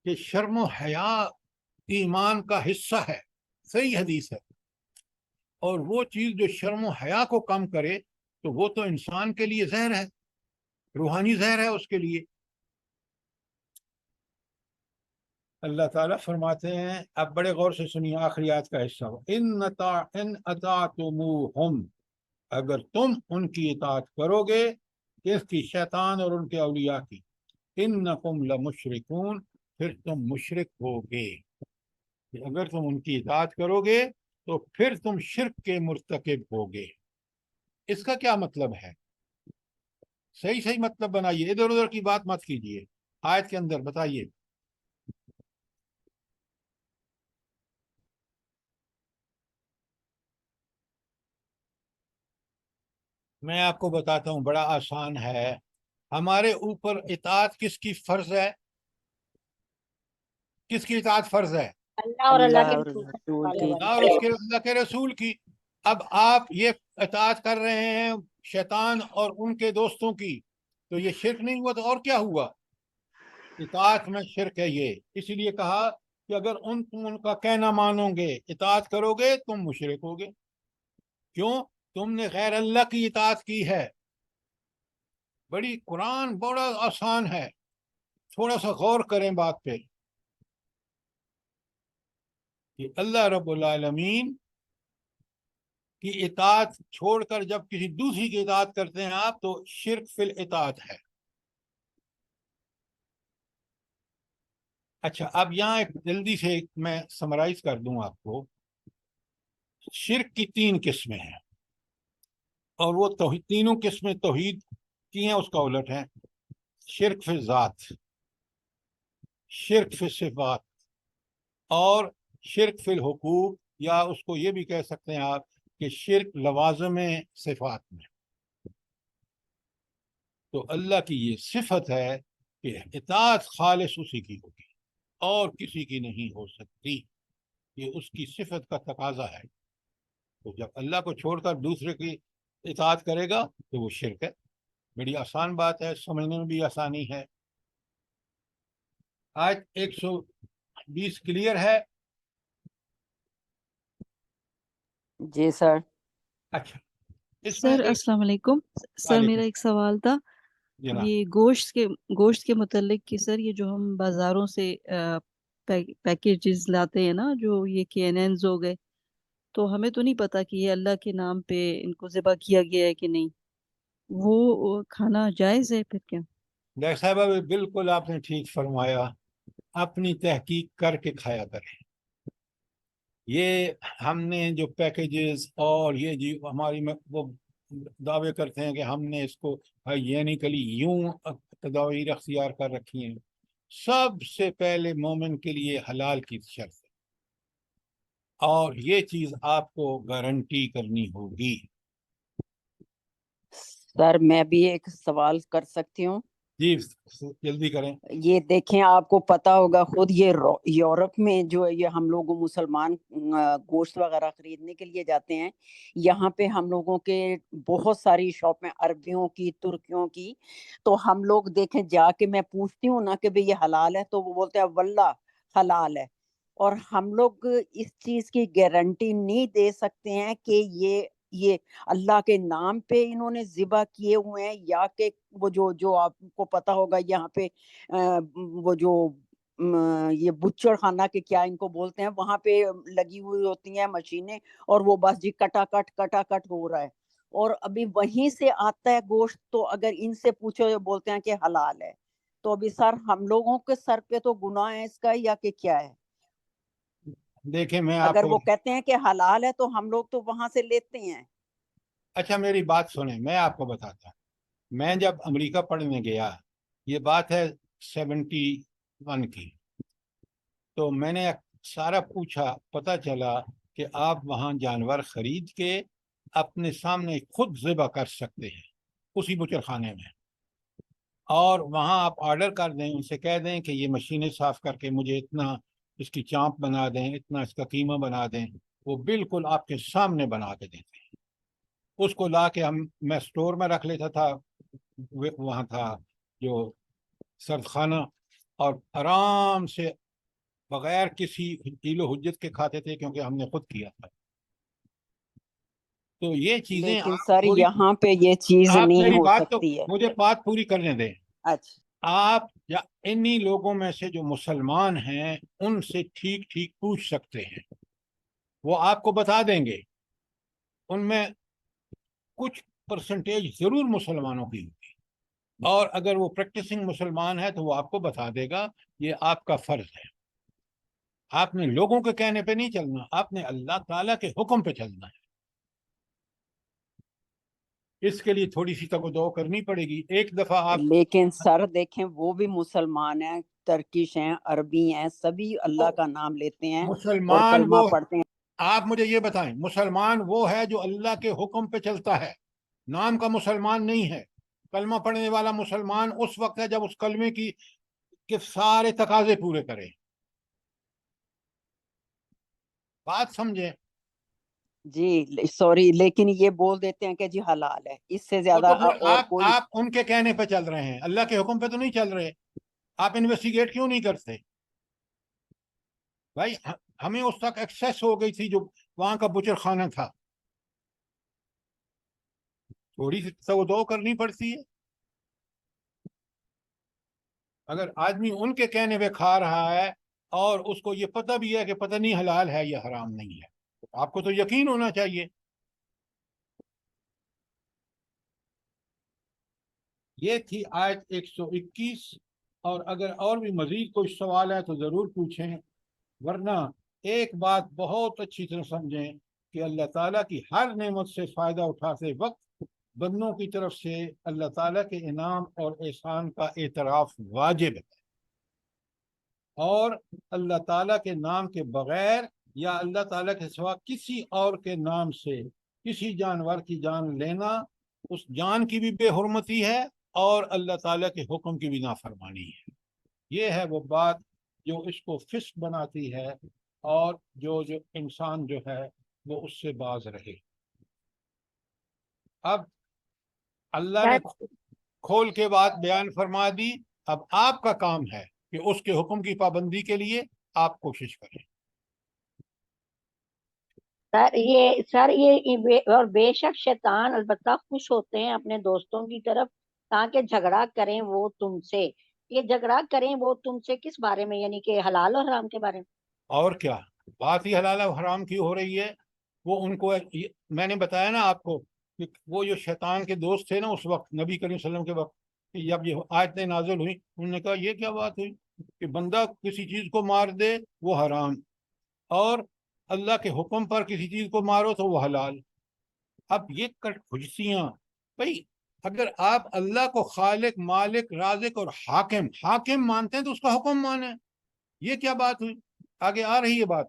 کہ شرم و حیا ایمان کا حصہ ہے، صحیح حدیث ہے، اور وہ چیز جو شرم و حیا کو کم کرے تو وہ تو انسان کے لیے زہر ہے، روحانی زہر ہے اس کے لیے۔ اللہ تعالیٰ فرماتے ہیں، اب بڑے غور سے سنیے آخری آیت کا حصہ، ان اطعتموہم، اگر تم ان کی اطاعت کرو گے، کس کی؟ شیطان اور ان کے اولیاء کی، انکم لمشرکون، پھر تم مشرک ہوگے، کہ اگر تم ان کی اطاعت کرو گے تو پھر تم شرک کے مرتکب ہوگے۔ اس کا کیا مطلب ہے؟ صحیح صحیح مطلب بنائیے، ادھر ادھر کی بات مت کیجیے، آیت کے اندر بتائیے۔ میں آپ کو بتاتا ہوں، بڑا آسان ہے۔ ہمارے اوپر اطاعت کس کی فرض ہے؟ کس کی اطاعت فرض ہے؟ اللہ اور اللہ اللہ کے اور رسول رسول صلی کی۔ اللہ اور علیہ اس کے اللہ کے رسول کی۔ اب آپ یہ اطاعت کر رہے ہیں شیطان اور ان کے دوستوں کی، تو یہ شرک نہیں ہوا تو اور کیا ہوا؟ اطاعت میں شرک ہے یہ، اسی لیے کہا کہ اگر تم ان کا کہنا مانو گے، اطاعت کرو گے، تم مشرک ہوگے۔ کیوں؟ تم نے غیر اللہ کی اطاعت کی ہے۔ بڑی قرآن بڑا آسان ہے، تھوڑا سا غور کریں بات پہ کہ اللہ رب العالمین کی اطاعت چھوڑ کر جب کسی دوسری کی اطاعت کرتے ہیں آپ، تو شرک فی الاطاعت ہے۔ اچھا، اب یہاں ایک جلدی سے میں سمرائز کر دوں آپ کو۔ شرک کی 3 قسمیں ہیں، اور وہ تینوں قسمیں توحید کی ہیں، اس کا الٹ ہے۔ شرک فی ذات، شرک فی صفات، اور شرک فی الحقوق، یا اس کو یہ بھی کہہ سکتے ہیں آپ کہ شرک لوازم صفات میں۔ تو اللہ کی یہ صفت ہے کہ اطاعت خالص اسی کی ہوگی اور کسی کی نہیں ہو سکتی، یہ اس کی صفت کا تقاضا ہے۔ تو جب اللہ کو چھوڑ کر دوسرے کی اطاعت کرے گا تو وہ شرک ہے۔ بڑی آسان بات ہے، سمجھنے میں بھی آسانی ہے۔ آج 120 کلیئر ہے؟ جی سر۔ اچھا، اس میں سر ایک السلام علیکم سر، میرا ایک سوال تھا، جناب، یہ گوشت کے متعلق کہ سر یہ جو ہم بازاروں سے پیکیجز لاتے ہیں نا، جو یہ KNNs ہو گئے، تو ہمیں تو نہیں پتا کہ یہ اللہ کے نام پہ ان کو ذبح کیا گیا ہے کہ نہیں، وہ کھانا جائز ہے پھر کیا؟ ڈاکٹر صاحبہ بالکل آپ نے ٹھیک فرمایا، اپنی تحقیق کر کے کھایا کریں۔ یہ ہم نے جو پیکیجز اور یہ جی ہماری وہ دعوے کرتے ہیں کہ ہم نے اس کو ہائیجینیکلی یوں تدابیر اختیار کر رکھی ہیں، سب سے پہلے مومن کے لیے حلال کی شرط ہے، اور یہ چیز آپ کو گارنٹی کرنی ہوگی۔ سر میں بھی ایک سوال کر سکتی ہوں؟ جی جلدی کریں. یہ دیکھیں آپ کو پتا ہوگا خود یہ یورپ میں جو یہ ہم لوگ مسلمان گوشت وغیرہ خریدنے کے لیے جاتے ہیں، یہاں پہ ہم لوگوں کے بہت ساری شاپ ہیں عربیوں کی، ترکیوں کی، تو ہم لوگ دیکھیں جا کے میں پوچھتی ہوں نا کہ بھئی یہ حلال ہے، تو وہ بولتے ہیں واللہ حلال ہے، اور ہم لوگ اس چیز کی گارنٹی نہیں دے سکتے ہیں کہ یہ اللہ کے نام پہ انہوں نے ذبح کیے ہوئے ہیں، یا کہ وہ جو آپ کو پتا ہوگا یہاں پہ وہ جو یہ بچڑ خانہ کے کیا ان کو بولتے ہیں، وہاں پہ لگی ہوئی ہوتی ہیں مشینیں، اور وہ بس جی کٹا کٹ ہو رہا ہے، اور ابھی وہیں سے آتا ہے گوشت، تو اگر ان سے پوچھو یہ بولتے ہیں کہ حلال ہے، تو ابھی سر ہم لوگوں کے سر پہ تو گناہ ہے اس کا، یا کہ کیا ہے؟ دیکھیں میں آپ اگر کو، وہ کہتے ہیں کہ حلال ہے تو ہم لوگ تو وہاں سے لیتے ہیں. اچھا میری بات سنیں، میں آپ کو بتاتا ہوں. میں جب امریکہ پڑھنے گیا، یہ بات ہے 71 کی، تو میں نے سارا پوچھا، پتہ چلا کہ آپ وہاں جانور خرید کے اپنے سامنے خود ذبح کر سکتے ہیں اسی بچر خانے میں، اور وہاں آپ آرڈر کر دیں، ان سے کہہ دیں کہ یہ مشینیں صاف کر کے مجھے اتنا اس کی چانپ بنا دیں، اتنا اس کا قیمہ بنا دیں، وہ بالکل آپ کے سامنے بنا کے دیتے ہیں. اس کو لا کے میں سٹور میں رکھ لیتا تھا، وہاں تھا جو سرد خانہ، اور آرام سے بغیر کسی حیل و حجت کے کھاتے تھے، کیونکہ ہم نے خود کیا تھا. تو یہ چیزیں لیکن آپ سر تھوڑی، یہاں پہ یہ چیز آپ نہیں میری ہو بات تو سکتی ہے. مجھے بات پوری کرنے دیں. اچھا آپ یا انہی لوگوں میں سے جو مسلمان ہیں ان سے ٹھیک پوچھ سکتے ہیں، وہ آپ کو بتا دیں گے. ان میں کچھ پرسنٹیج ضرور مسلمانوں کی ہوگی، اور اگر وہ پریکٹسنگ مسلمان ہے تو وہ آپ کو بتا دے گا. یہ آپ کا فرض ہے، آپ نے لوگوں کے کہنے پہ نہیں چلنا، آپ نے اللہ تعالیٰ کے حکم پہ چلنا ہے. اس کے لیے تھوڑی سی توجہ کرنی پڑے گی. ایک دفعہ آپ، لیکن سر دیکھیں وہ بھی مسلمان ہیں، ترکش ہیں، عربی ہیں، سبھی اللہ کا نام لیتے ہیں اور مسلمان کلمہ وہ، پڑھتے ہیں. آپ مجھے یہ بتائیں، مسلمان وہ ہے جو اللہ کے حکم پہ چلتا ہے، نام کا مسلمان نہیں ہے. کلمہ پڑھنے والا مسلمان اس وقت ہے جب اس کلمے کی کے سارے تقاضے پورے کرے. بات سمجھے؟ جی سوری، لیکن یہ بول دیتے ہیں کہ جی حلال ہے، اس سے وہ زیادہ تو پھر اور کوئی. آپ ان کے کہنے پہ چل رہے ہیں، اللہ کے حکم پہ تو نہیں چل رہے. آپ انویسٹیگیٹ کیوں نہیں کرتے بھائی؟ ہمیں اس تک ایکسیس ہو گئی تھی جو وہاں کا بچر خانہ تھا، تھوڑی سی توجہ کرنی پڑتی ہے. اگر آدمی ان کے کہنے پہ کھا رہا ہے اور اس کو یہ پتہ بھی ہے کہ پتہ نہیں حلال ہے یا حرام نہیں ہے، آپ کو تو یقین ہونا چاہیے. یہ تھی آیت 121. اور اگر اور بھی مزید کوئی سوال ہے تو ضرور پوچھیں، ورنہ ایک بات بہت اچھی طرح سمجھیں کہ اللہ تعالیٰ کی ہر نعمت سے فائدہ اٹھاتے وقت بندوں کی طرف سے اللہ تعالیٰ کے انعام اور احسان کا اعتراف واجب ہے، اور اللہ تعالیٰ کے نام کے بغیر یا اللہ تعالیٰ کے سوا کسی اور کے نام سے کسی جانور کی جان لینا اس جان کی بھی بے حرمتی ہے اور اللہ تعالیٰ کے حکم کی بھی نافرمانی ہے. یہ ہے وہ بات جو اس کو فسق بناتی ہے، اور جو انسان جو ہے وہ اس سے باز رہے. اب اللہ نے کھول کے بات بیان فرما دی، اب آپ کا کام ہے کہ اس کے حکم کی پابندی کے لیے آپ کوشش کریں. سر یہ اور بے شک شیطان البتہ خوش ہوتے ہیں اپنے دوستوں کی طرف تاکہ جھگڑا کریں وہ تم سے. یہ جھگڑا کریں وہ تم سے کس بارے میں؟ یعنی کہ حلال اور حرام کے بارے میں. اور کیا بات ہی حلال و حرام کی ہو رہی ہے. وہ ان کو، میں نے بتایا نا آپ کو کہ وہ جو شیطان کے دوست تھے نا اس وقت نبی کریم صلی اللہ علیہ وسلم کے وقت، کہ جب یہ آیتیں نازل ہوئی انہوں نے کہا یہ کیا بات ہوئی کہ بندہ کسی چیز کو مار دے وہ حرام، اور اللہ کے حکم پر کسی چیز کو مارو تو وہ حلال. اب یہ کھجسیاں بھائی، اگر آپ اللہ کو خالق، مالک، رازق اور حاکم مانتے ہیں تو اس کا حکم مانیں. یہ کیا بات ہوئی؟ آگے آ رہی ہے بات.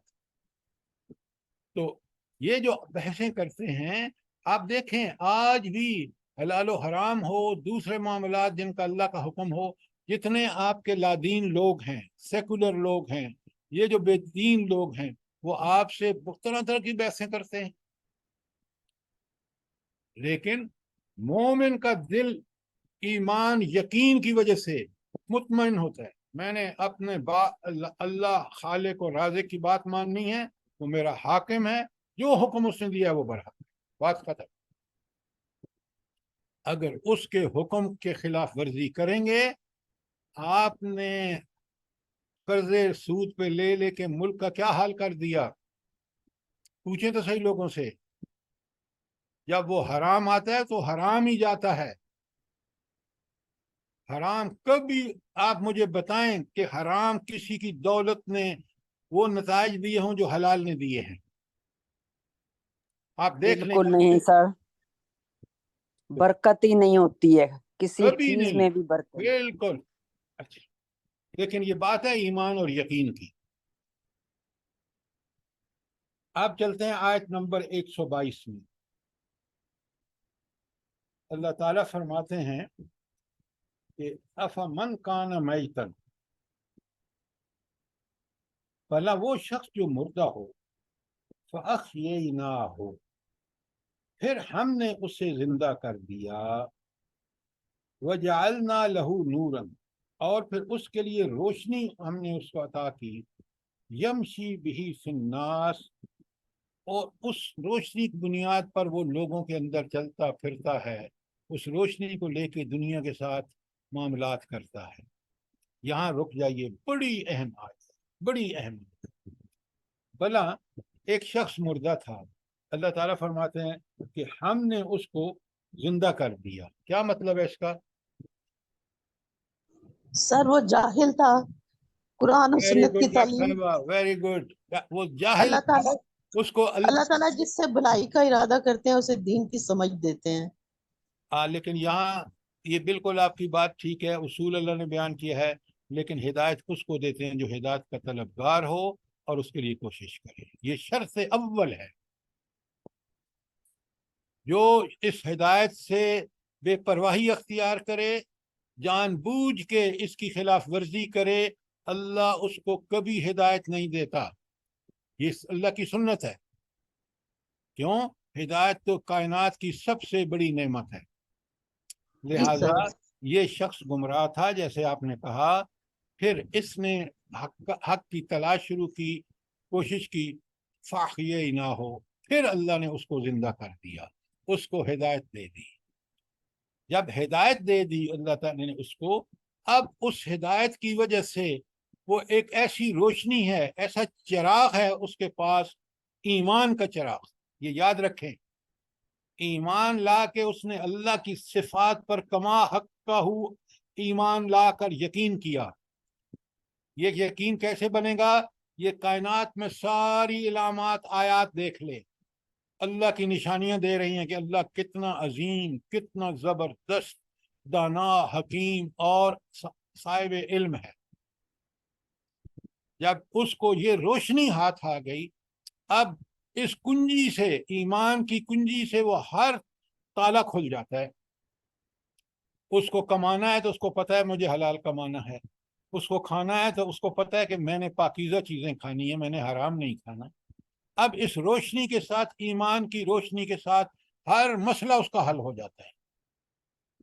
تو یہ جو بحثیں کرتے ہیں، آپ دیکھیں آج بھی حلال و حرام ہو، دوسرے معاملات جن کا اللہ کا حکم ہو، جتنے آپ کے لادین لوگ ہیں، سیکولر لوگ ہیں، یہ جو بے دین لوگ ہیں، وہ آپ سے طرح طرح کی بحثیں کرتے ہیں، لیکن مومن کا دل ایمان یقین کی وجہ سے مطمئن ہوتا ہے، میں نے اپنے اللہ خالق و رازق کی بات ماننی ہے، وہ میرا حاکم ہے، جو حکم اس نے دیا وہ برحق ہے، بات ختم۔ اگر اس کے حکم کے خلاف ورزی کریں گے، آپ نے قرضے سود پہ لے لے کے ملک کا کیا حال کر دیا، پوچھیں تو صحیح لوگوں سے۔ جب وہ حرام آتا ہے تو حرام ہی جاتا ہے۔ حرام کبھی آپ مجھے بتائیں کہ حرام کسی کی دولت نے وہ نتائج دیے ہوں جو حلال نے دیے ہیں؟ آپ دیکھ لیں، بالکل نہیں سر، برکت ہی نہیں ہوتی ہے کسی کبھی چیز نہیں، میں بھی برکت۔ بالکل۔ اچھا، لیکن یہ بات ہے ایمان اور یقین کی۔ آپ چلتے ہیں آیت نمبر 122 میں۔ اللہ تعالیٰ فرماتے ہیں کہ افمن کان میتن، بھلا وہ شخص جو مردہ ہو، فاحییناہ، پھر ہم نے اسے زندہ کر دیا، وجعلنا لہ نورا، اور پھر اس کے لیے روشنی ہم نے اس کو عطا کی، یمشی بہ فی الناس، اور اس روشنی کی بنیاد پر وہ لوگوں کے اندر چلتا پھرتا ہے، اس روشنی کو لے کے دنیا کے ساتھ معاملات کرتا ہے۔ یہاں رک جائیے، بڑی اہم بات، بڑی اہم۔ بھلا ایک شخص مردہ تھا، اللہ تعالیٰ فرماتے ہیں کہ ہم نے اس کو زندہ کر دیا، کیا مطلب ہے اس کا؟ سر وہ جاہل تھا، قرآن اور ویری سنت کی گڈ تعلیم، ویری گڈ، وہ جاہل اللہ تعالیٰ اس کو اللہ تعالیٰ جس سے بھلائی کا ارادہ کرتے ہیں اسے دین کی سمجھ دیتے ہیں۔ لیکن یہاں یہ بالکل آپ کی بات ٹھیک ہے، اصول اللہ نے بیان کیا ہے، لیکن ہدایت اس کو دیتے ہیں جو ہدایت کا طلبگار ہو اور اس کے لیے کوشش کرے، یہ شرط اول ہے۔ جو اس ہدایت سے بے پرواہی اختیار کرے، جان بوجھ کے اس کی خلاف ورزی کرے، اللہ اس کو کبھی ہدایت نہیں دیتا، یہ اللہ کی سنت ہے۔ کیوں؟ ہدایت تو کائنات کی سب سے بڑی نعمت ہے، لہذا یہ شخص گمراہ تھا جیسے آپ نے کہا، پھر اس نے حق کی تلاش شروع کی، کوشش کی، فاحییناہ ہو، پھر اللہ نے اس کو زندہ کر دیا، اس کو ہدایت دے دی۔ جب ہدایت دے دی اللہ تعالیٰ نے اس کو، اب اس ہدایت کی وجہ سے وہ ایک ایسی روشنی ہے، ایسا چراغ ہے اس کے پاس، ایمان کا چراغ، یہ یاد رکھیں۔ ایمان لا کے اس نے اللہ کی صفات پر کما حقہ ایمان لا کر یقین کیا۔ یہ یقین کیسے بنے گا؟ یہ کائنات میں ساری علامات آیات دیکھ لے، اللہ کی نشانیاں دے رہی ہیں کہ اللہ کتنا عظیم، کتنا زبردست، دانا، حکیم اور صاحب علم ہے۔ جب اس کو یہ روشنی ہاتھ آ گئی، اب اس کنجی سے، ایمان کی کنجی سے، وہ ہر تالا کھل جاتا ہے۔ اس کو کمانا ہے تو اس کو پتہ ہے مجھے حلال کمانا ہے، اس کو کھانا ہے تو اس کو پتہ ہے کہ میں نے پاکیزہ چیزیں کھانی ہیں، میں نے حرام نہیں کھانا۔ اب اس روشنی کے ساتھ، ایمان کی روشنی کے ساتھ، ہر مسئلہ اس کا حل ہو جاتا ہے۔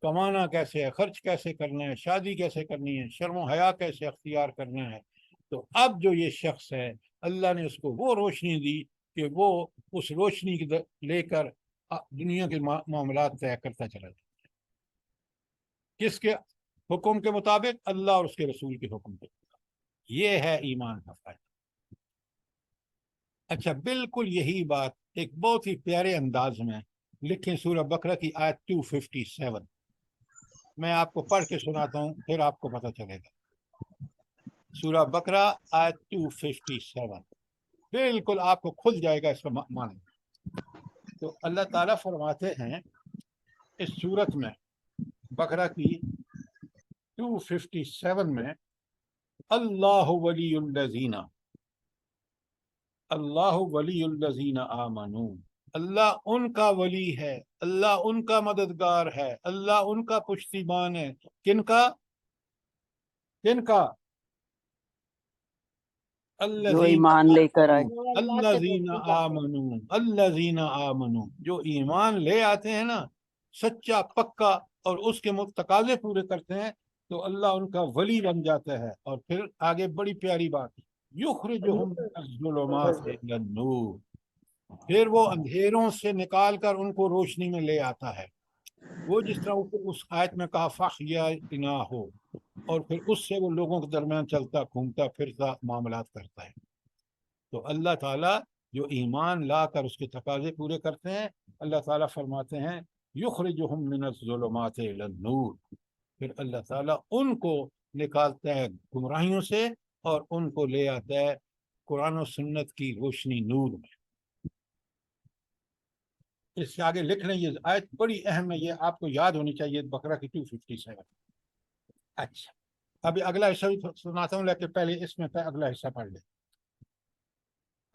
کمانا کیسے ہے، خرچ کیسے کرنا ہے، شادی کیسے کرنی ہے، شرم و حیا کیسے اختیار کرنا ہے۔ تو اب جو یہ شخص ہے، اللہ نے اس کو وہ روشنی دی کہ وہ اس روشنی لے کر دنیا کے معاملات طے کرتا چلا جاتا ہے، کس کے حکم کے مطابق؟ اللہ اور اس کے رسول کے حکم کے مطابق۔ یہ ہے ایمان کا فائدہ۔ اچھا، بالکل یہی بات ایک بہت ہی پیارے انداز میں لکھیں سورہ بقرہ کی آیت 257، میں آپ کو پڑھ کے سناتا ہوں، پھر آپ کو پتہ چلے گا۔ سورہ بقرہ آیت 257، بالکل آپ کو کھل جائے گا اس کا معنی۔ تو اللہ تعالیٰ فرماتے ہیں اس سورت میں، بقرہ کی 257 میں، اللہ ولی الذین، اللہ ولی الذین آمنوا، اللہ ان کا ولی ہے، اللہ ان کا مددگار ہے، اللہ ان کا پشتیبان ہے. کن کا؟ کن کا؟ جو ایمان لے کر آئے. جو اللہ سے الذین دوستی کرتے ہیں. آمنوا، الذین آمنوا، جو ایمان لے آتے ہیں نا سچا پکا اور اس کے تقاضے پورے کرتے ہیں، تو اللہ ان کا ولی بن جاتا ہے. اور پھر آگے بڑی پیاری بات، یخرجہم من الظلمات الی النور، پھر وہ اندھیروں سے نکال کر ان کو روشنی میں لے آتا ہے. وہ جس طرح اس آیت میں کہا فَأَحْيَيْنَاهُ ہو، اور پھر اس سے وہ لوگوں کے درمیان چلتا گھومتا پھرتا معاملات کرتا ہے. تو اللہ تعالیٰ جو ایمان لا کر اس کے تقاضے پورے کرتے ہیں، اللہ تعالیٰ فرماتے ہیں یخرجہم من الظلمات الی النور، پھر اللہ تعالیٰ ان کو نکالتا ہے گمراہیوں سے اور ان کو لے آتا ہے قرآن و سنت کی روشنی نور میں. اس سے آگے لکھ لیں، یہ آیت بڑی اہم ہے، یہ آپ کو یاد ہونی چاہیے، بقرہ کی 257. اچھا ابھی اگلا حصہ بھی سناتا ہوں، لیکن پہلے اس میں اگلا حصہ پڑھ لیں.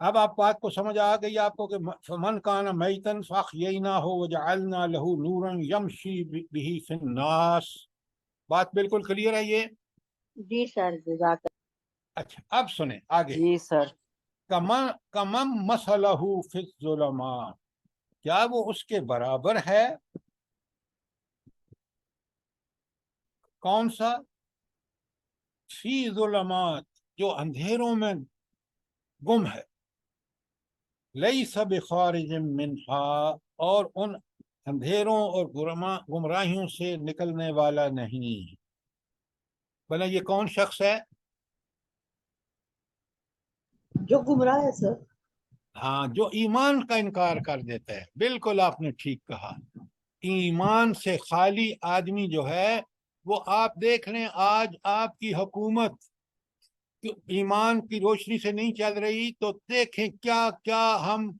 اب آپ بات کو سمجھ آ گئی آپ کو کہ فمن کان میتن فاحییناہ وجعلنا لہ نورا یمشی بہ فی الناس. بات بالکل کلیئر ہے یہ؟ جی سر جزاک اچھا اب سنیں آگے. جی سر. کمن مثلہ فی الظلمات، کیا وہ اس کے برابر ہے؟ کون سا؟ فی ظلمات، جو اندھیروں میں گم ہے، لیس بخارج منہا، اور ان اندھیروں اور گمراہیوں سے نکلنے والا نہیں. بھلا یہ کون شخص ہے؟ جو گمراہ ہے سر. ہاں، جو ایمان کا انکار کر دیتا ہے. بالکل آپ نے ٹھیک کہا. ایمان سے خالی آدمی جو ہے وہ، آپ دیکھ لیں آج آپ کی حکومت ایمان کی روشنی سے نہیں چل رہی، تو دیکھیں کیا کیا ہم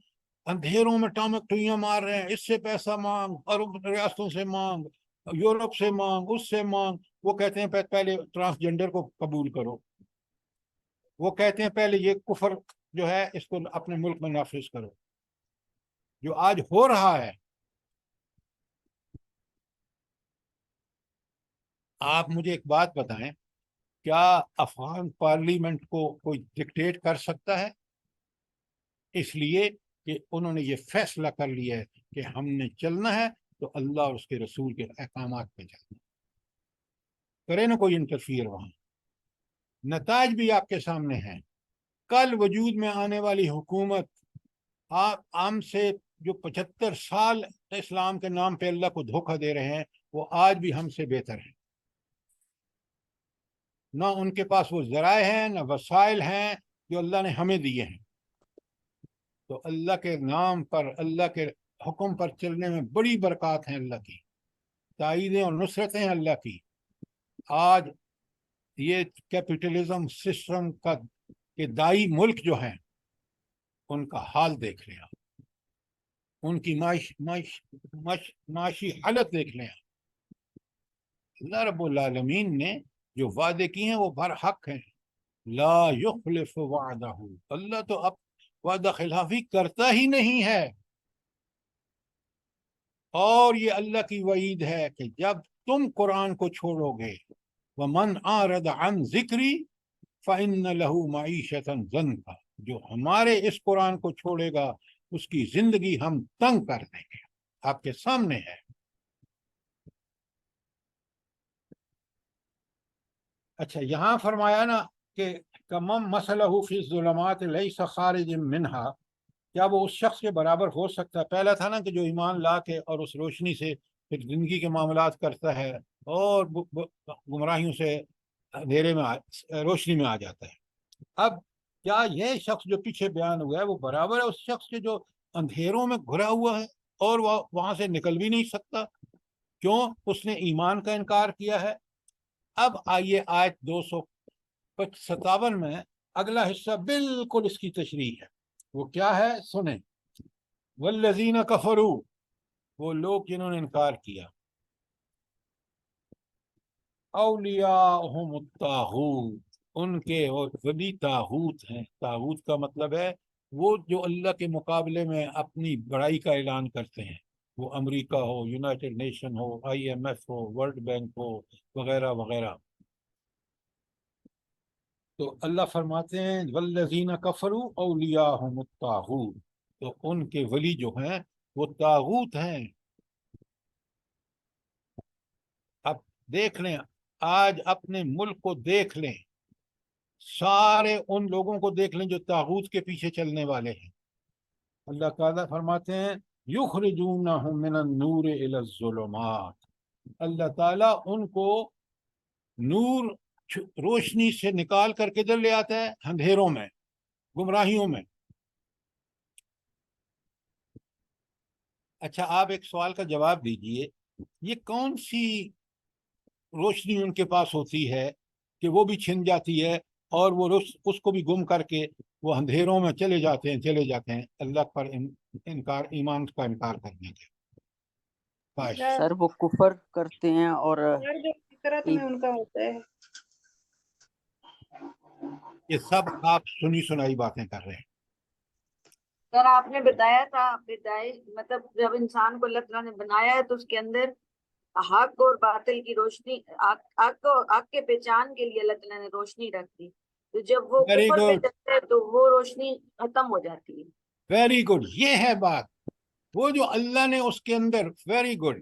اندھیروں میں ٹامک ٹوئیاں مار رہے ہیں. اس سے پیسہ مانگ، عرب ریاستوں سے مانگ، یورپ سے مانگ، اس سے مانگ. وہ کہتے ہیں پہلے ٹرانسجنڈر کو قبول کرو، وہ کہتے ہیں پہلے یہ کفر جو ہے اس کو اپنے ملک میں نافذ کرو. جو آج ہو رہا ہے، آپ مجھے ایک بات بتائیں، کیا افغان پارلیمنٹ کو کوئی ڈکٹیٹ کر سکتا ہے؟ اس لیے کہ انہوں نے یہ فیصلہ کر لیا ہے کہ ہم نے چلنا ہے تو اللہ اور اس کے رسول کے احکامات پہ چلنا. کرے نا کوئی انٹرفیئر وہاں. نتائج بھی آپ کے سامنے ہیں. کل وجود میں آنے والی حکومت ہم سے جو 75 سال اسلام کے نام پہ اللہ کو دھوکہ دے رہے ہیں، وہ آج بھی ہم سے بہتر ہیں. نہ ان کے پاس وہ ذرائع ہیں، نہ وسائل ہیں جو اللہ نے ہمیں دیے ہیں. تو اللہ کے نام پر، اللہ کے حکم پر چلنے میں بڑی برکات ہیں، اللہ کی تائیدیں اور نصرتیں ہیں اللہ کی. آج یہ کیپٹلزم سسٹم کا کہ دائی ملک جو ہیں ان کا حال دیکھ لیں، ان کی معاشی حالت دیکھ لیں. اللہ رب العالمین نے جو وعدے کیے ہیں وہ برحق ہیں. لا یخلف وعدہ، اللہ تو اب وعدہ خلافی کرتا ہی نہیں ہے. اور یہ اللہ کی وعید ہے کہ جب تم قرآن کو چھوڑو گے، وَمَنْ أَعْرَضَ عَنْ ذِكْرِي فَإِنَّ لَهُ مَعِيشَةً ضَنْكًا، جو ہمارے اس قرآن کو چھوڑے گا اس کی زندگی ہم تنگ کر دیں گے. آپ کے سامنے ہے. اچھا یہاں فرمایا نا کہ کمم مسلہ فی الظلمات لیس خارج منہا، کیا وہ اس شخص کے برابر ہو سکتا ہے؟ پہلا تھا نا کہ جو ایمان لا کے اور اس روشنی سے پھر زندگی کے معاملات کرتا ہے اور گمراہیوں سے اندھیرے میں روشنی میں آ جاتا ہے. اب کیا یہ شخص جو پیچھے بیان ہوا ہے وہ برابر ہے اس شخص کے جو اندھیروں میں گھرا ہوا ہے اور وہ وہاں سے نکل بھی نہیں سکتا؟ کیوں؟ اس نے ایمان کا انکار کیا ہے. اب آئیے آیت 257 میں اگلا حصہ بالکل اس کی تشریح ہے. وہ کیا ہے سنیں. والذین کفروا، وہ لوگ جنہوں نے انکار کیا، اولیاءہم الطاغوت، ان کے اور ولی طاغوت ہیں. طاغوت کا مطلب ہے وہ جو اللہ کے مقابلے میں اپنی بڑائی کا اعلان کرتے ہیں، وہ امریکہ ہو، یونائٹڈ نیشن ہو، IMF ہو، ورلڈ بینک ہو، وغیرہ وغیرہ. تو اللہ فرماتے ہیں والذین کفروا اولیاءہم الطاغوت، تو ان کے ولی جو ہیں وہ طاغوت ہیں. اب دیکھ لیں، آج اپنے ملک کو دیکھ لیں، سارے ان لوگوں کو دیکھ لیں جو طاغوت کے پیچھے چلنے والے ہیں. اللہ تعالیٰ فرماتے ہیں یخرجونہم من النور الی الظلمات، اللہ تعالیٰ ان کو نور روشنی سے نکال کر کدھر لے آتا ہے؟ اندھیروں میں، گمراہیوں میں. اچھا آپ ایک سوال کا جواب دیجئے، یہ کون سی روشنی ان کے پاس ہوتی ہے کہ وہ بھی چھن جاتی ہے اور وہ اس کو بھی گم کر کے وہ اندھیروں میں چلے جاتے ہیں اللہ پر انکار، ایمان کا انکار کرنے کے. سر وہ کفر کرتے ہیں اور جو فطرت میں ان کا ہوتا ہے. یہ سب آپ سنی سنائی باتیں کر رہے ہیں. سر آپ نے بتایا تھا مطلب جب انسان کو اللہ تعالیٰ نے بنایا ہے تو اس کے اندر حق اور باطل کی روشنی، حق کے پہچان کے لیے اللہ تعالیٰ نے روشنی رکھ دی، تو جب وہ ویری کفر پہ گڈ، چلتا ہے تو وہ روشنی ختم ہو جاتی ہے. ویری گڈ، یہ ہے بات. وہ جو اللہ نے اس کے اندر، ویری گڈ،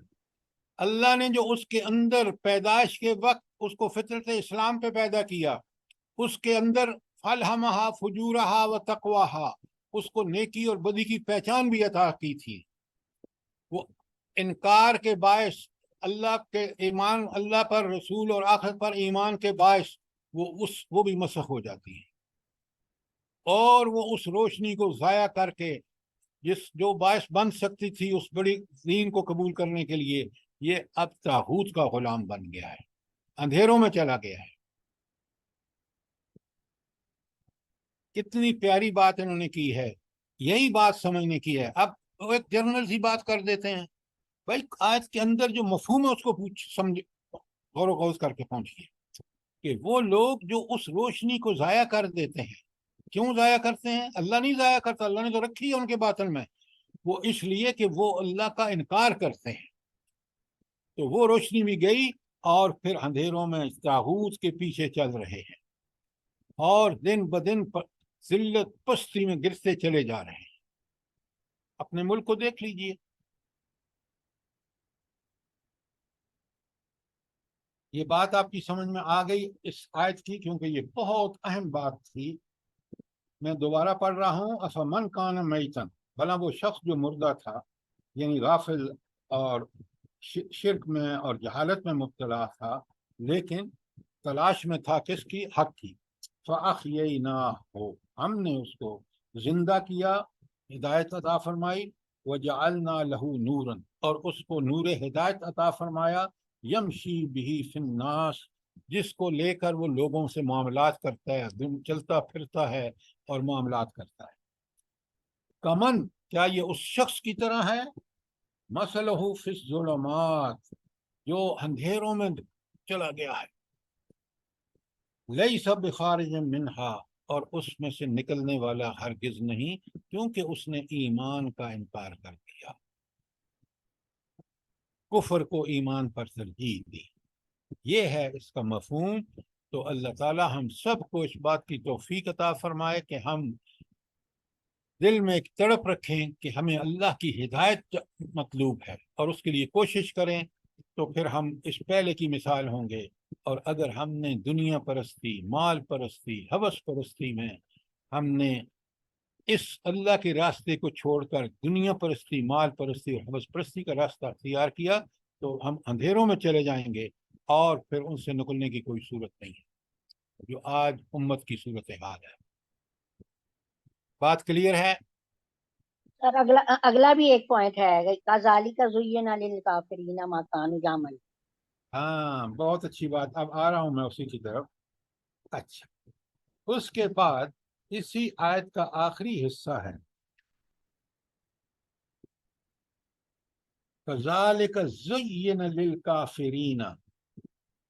اللہ نے جو اس کے اندر پیدائش کے وقت اس کو فطرت اسلام پہ پیدا کیا، اس کے اندر فَأَلْهَمَهَا فُجُورَهَا وَتَقْوَاهَا، اس کو نیکی اور بدی کی پہچان بھی عطا کی تھی. وہ انکار کے باعث، اللہ کے ایمان، اللہ پر، رسول اور آخرت پر ایمان کے باعث وہ بھی مسخ ہو جاتی ہے، اور وہ اس روشنی کو ضائع کر کے جو باعث بن سکتی تھی اس بڑی دین کو قبول کرنے کے لیے، یہ اب طاغوت کا غلام بن گیا ہے، اندھیروں میں چلا گیا ہے. کتنی پیاری بات انہوں نے کی ہے، یہی بات سمجھنے کی ہے. اب وہ ایک جنرل سی بات کر دیتے ہیں. بھائی آیت کے اندر جو مفہوم ہے اس کو سمجھ، غور و غوض کر کے پہنچیے کہ وہ لوگ جو اس روشنی کو ضائع کر دیتے ہیں، کیوں ضائع کرتے ہیں؟ اللہ نہیں ضائع کرتا، اللہ نے تو رکھی ہے ان کے باطن میں. وہ اس لیے کہ وہ اللہ کا انکار کرتے ہیں، تو وہ روشنی بھی گئی اور پھر اندھیروں میں طاغوت کے پیچھے چل رہے ہیں اور دن بدن ذلت پستی میں گرتے چلے جا رہے ہیں. اپنے ملک کو دیکھ لیجئے. یہ بات آپ کی سمجھ میں آ گئی اس آیت کی، کیونکہ یہ بہت اہم بات تھی. میں دوبارہ پڑھ رہا ہوں. افمن کان میتن، بھلا وہ شخص جو مردہ تھا، یعنی غافل اور شرک میں اور جہالت میں مبتلا تھا، لیکن تلاش میں تھا کس کی؟ حق کی. فَأَحْيَيْنَاهُ، ہم نے اس کو زندہ کیا، ہدایت عطا فرمائی. وَجَعَلْنَا لَهُ نُورًا، اور اس کو نور ہدایت عطا فرمایا. یمشی بہ فی الناس، جس کو لے کر وہ لوگوں سے معاملات کرتا ہے، چلتا پھرتا ہے اور معاملات کرتا ہے. کمن، کیا یہ اس شخص کی طرح ہے؟ مثلہ فی الظلمات، جو اندھیروں میں چلا گیا ہے. لیس بخارج منہا، اور اس میں سے نکلنے والا ہرگز نہیں، کیونکہ اس نے ایمان کا انکار کر دیا، کفر کو ایمان پر ترجیح دی. یہ ہے اس کا مفہوم. تو اللہ تعالی ہم سب کو اس بات کی توفیق عطا فرمائے کہ ہم دل میں ایک تڑپ رکھیں کہ ہمیں اللہ کی ہدایت مطلوب ہے اور اس کے لیے کوشش کریں، تو پھر ہم اس پہلے کی مثال ہوں گے. اور اگر ہم نے دنیا پرستی، مال پرستی، ہوس پرستی میں ہم نے اس اللہ کے راستے کو چھوڑ کر دنیا پرستی، مال پرستی اور ہوس پرستی کا راستہ اختیار کیا، تو ہم اندھیروں میں چلے جائیں گے اور پھر ان سے نکلنے کی کوئی صورت نہیں ہے، جو آج امت کی صورتحال ہے. بات کلیئر ہے؟ سر اگلا بھی ایک پوائنٹ ہے، کذالک زینا للکافرین ما کانوا یعملون. ہاں بہت اچھی بات. اب آ رہا ہوں میں اسی کی طرف. اچھا، اس کے بعد اسی آیت کا آخری حصہ ہے کذالک زین للکافرین،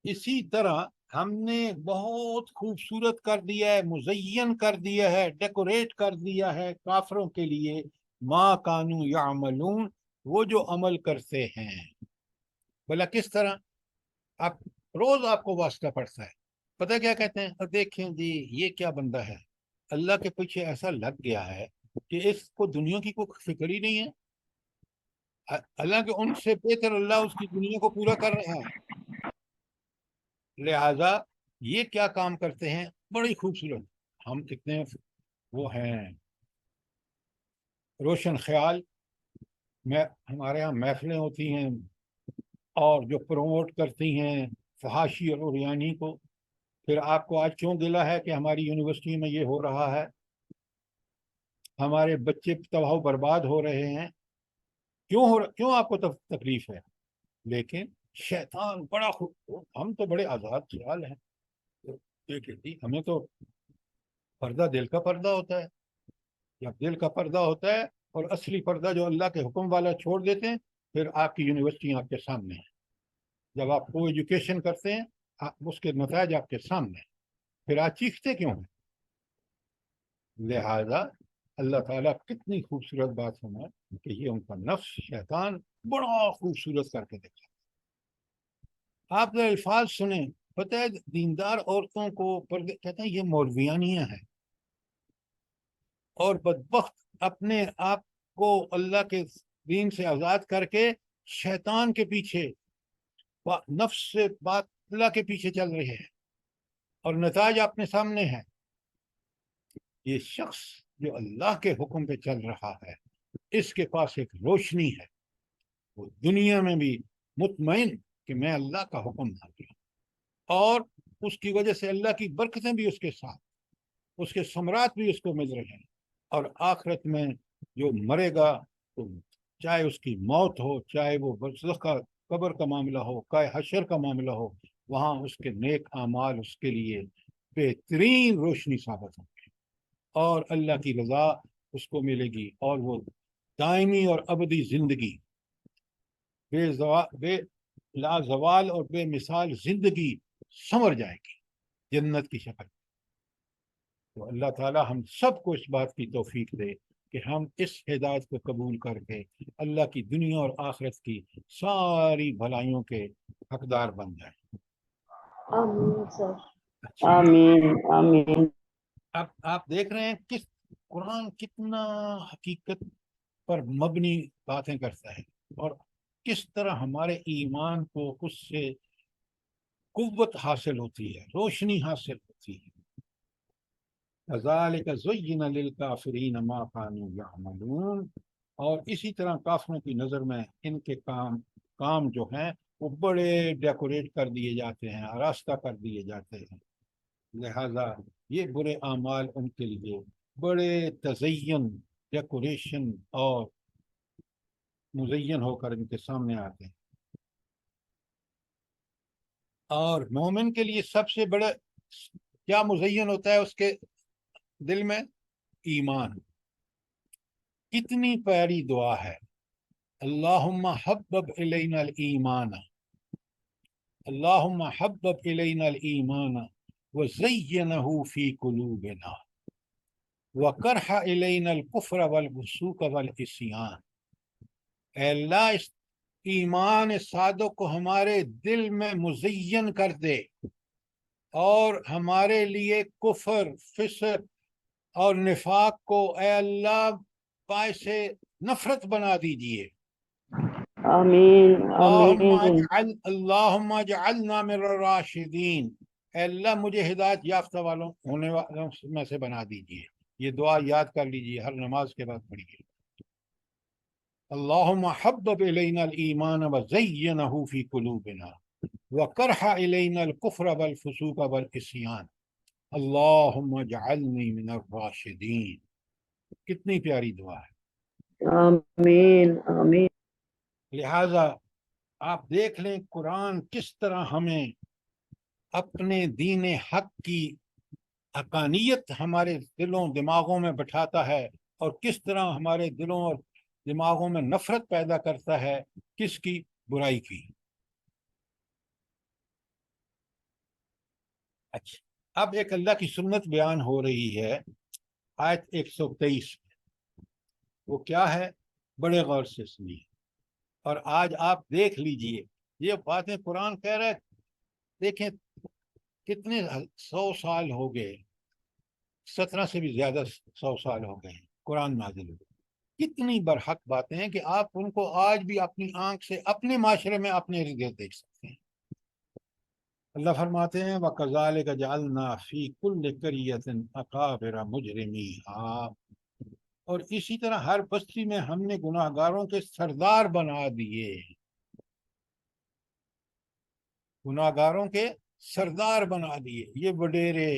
اسی طرح ہم نے بہت خوبصورت کر دیا ہے، مزین کر دیا ہے، ڈیکوریٹ کر دیا ہے کافروں کے لیے، ما کانوا یعملون، وہ جو عمل کرتے ہیں. بھلا کس طرح؟ آپ روز آپ کو واسطہ پڑتا ہے. پتہ کیا کہتے ہیں؟ دیکھیں جی یہ کیا بندہ ہے، اللہ کے پیچھے ایسا لگ گیا ہے کہ اس کو دنیا کی کوئی فکر ہی نہیں ہے. اللہ کے ان سے بہتر اللہ اس کی دنیا کو پورا کر رہا ہے. لہذا یہ کیا کام کرتے ہیں، بڑی خوبصورت. ہم کتنے وہ ہیں روشن خیال. میں ہمارے ہاں محفلیں ہوتی ہیں اور جو پروموٹ کرتی ہیں فحاشی اور عریانی کو. پھر آپ کو آج کیوں گلا ہے کہ ہماری یونیورسٹی میں یہ ہو رہا ہے، ہمارے بچے تباہ و برباد ہو رہے ہیں؟ کیوں آپ کو تکلیف ہے؟ لیکن شیطان بڑا ہم تو بڑے آزاد خیال ہیں. دیکھیں جی ہمیں تو پردہ دل کا پردہ ہوتا ہے. جب دل کا پردہ ہوتا ہے اور اصلی پردہ جو اللہ کے حکم والا چھوڑ دیتے ہیں، پھر آپ کی یونیورسٹی آپ کے سامنے ہے. جب آپ کو ایجوکیشن کرتے ہیں اس کے نتائج آپ کے سامنے ہیں، پھر آپ چیختے کیوں ہیں؟ لہذا اللہ تعالیٰ کتنی خوبصورت بات ہے کہ یہ ان کا نفس شیطان بڑا خوبصورت کر کے دیکھا. آپ نے الفاظ سنیں، پتہ ہے دیندار عورتوں کو پردے کہتے ہیں یہ مولویانیاں ہیں، اور بدبخت اپنے آپ کو اللہ کے دین سے آزاد کر کے شیطان کے پیچھے، نفس سے بات اللہ کے پیچھے چل رہے ہیں، اور نتائج اپنے سامنے ہے. یہ شخص جو اللہ کے حکم پہ چل رہا ہے، اس کے پاس ایک روشنی ہے. وہ دنیا میں بھی مطمئن کہ میں اللہ کا حکم مان رہا ہوں، اور اس کی وجہ سے اللہ کی برکتیں بھی اس کے ساتھ، اس کے ثمرات بھی اس کو مل رہے ہیں. اور آخرت میں جو مرے گا تو چاہے اس کی موت ہو، چاہے وہ برزخ کا قبر کا معاملہ ہو، چاہے حشر کا معاملہ ہو، وہاں اس کے نیک اعمال اس کے لیے بہترین روشنی ثابت ہوں گے، اور اللہ کی رضا اس کو ملے گی، اور وہ دائمی اور ابدی زندگی، بے لازوال اور بے مثال زندگی سمر جائے گی جنت کی شکل. تو اللہ تعالی ہم سب کو اس بات کی توفیق دے کہ ہم اس ہدایت کو قبول کر کے اللہ کی دنیا اور آخرت کی ساری بھلائیوں کے حقدار بن جائیں. آمین سر. اچھا، آمین آمین. اب آپ دیکھ رہے ہیں کس قرآن کتنا حقیقت پر مبنی باتیں کرتا ہے، اور کس طرح ہمارے ایمان کو اس سے قوت حاصل ہوتی ہے، روشنی حاصل ہوتی ہے. كَذَلِكَ زُيِّنَ لِلْكَافِرِينَ مَا كَانُوا يَعْمَلُونَ. اور اسی طرح کافروں کی نظر میں ان کے کام جو ہیں وہ بڑے ڈیکوریٹ کر دیے جاتے ہیں، آراستہ کر دیے جاتے ہیں. لہذا یہ برے اعمال ان کے لیے بڑے تزین، ڈیکوریشن اور مزین ہو کر ان کے سامنے آتے ہیں. اور مومن کے لیے سب سے بڑا کیا مزین ہوتا ہے اس کے دل میں؟ ایمان. کتنی پیاری دعا ہے، اللہم حبب الینا الایمان، اللہم حبب الینا الایمان وزینہ فی قلوبنا وکرہ الینا الکفر والفسوق والعصیان. اے اللہ اس ایمان صادق کو ہمارے دل میں مزین کر دے، اور ہمارے لیے کفر، فسق اور نفاق کو اے اللہ باعث نفرت بنا دیجئے. آمین آمین. اللہم اجعلنا من الراشدین. اے اللہ مجھے ہدایت یافتہ ہونے والوں میں سے بنا دیجئے. یہ دعا یاد کر لیجئے، ہر نماز کے بعد پڑھیے. اللہم حبب الینا الایمان وزینہ فی قلوبنا وکرہ الینا الکفر والفسوق والعصیان اللہم اجعلنی من الراشدین. کتنی پیاری دعا ہے. آمین آمین. لہذا آپ دیکھ لیں قرآن کس طرح ہمیں اپنے دین حق کی حقانیت ہمارے دلوں دماغوں میں بٹھاتا ہے، اور کس طرح ہمارے دلوں اور دماغوں میں نفرت پیدا کرتا ہے. کس کی؟ برائی کی. اچھا، اب ایک اللہ کی سنت بیان ہو رہی ہے آیت 123. وہ کیا ہے؟ بڑے غور سے سنیے. اور آج آپ دیکھ لیجئے یہ باتیں قرآن کہہ رہا ہے، دیکھیں کتنے 100 سال ہو گئے، 17 سے بھی زیادہ 100 سال ہو گئے ہیں قرآن نازل ہوئے، کتنی برحق باتیں ہیں کہ آپ ان کو آج بھی اپنی آنکھ سے اپنے معاشرے میں اپنے ارد گرد دیکھ سکتے ہیں۔ اللہ فرماتے ہیں وَكَذَلِكَ جَعَلْنَا فِي كُلِّ قَرْيَةٍ أَكَابِرَ مُجْرِمِيهَا، اور اسی طرح ہر بستی میں ہم نے گناہ گاروں کے سردار بنا دیے، گناہ گاروں کے سردار بنا دیے، یہ وڈیرے،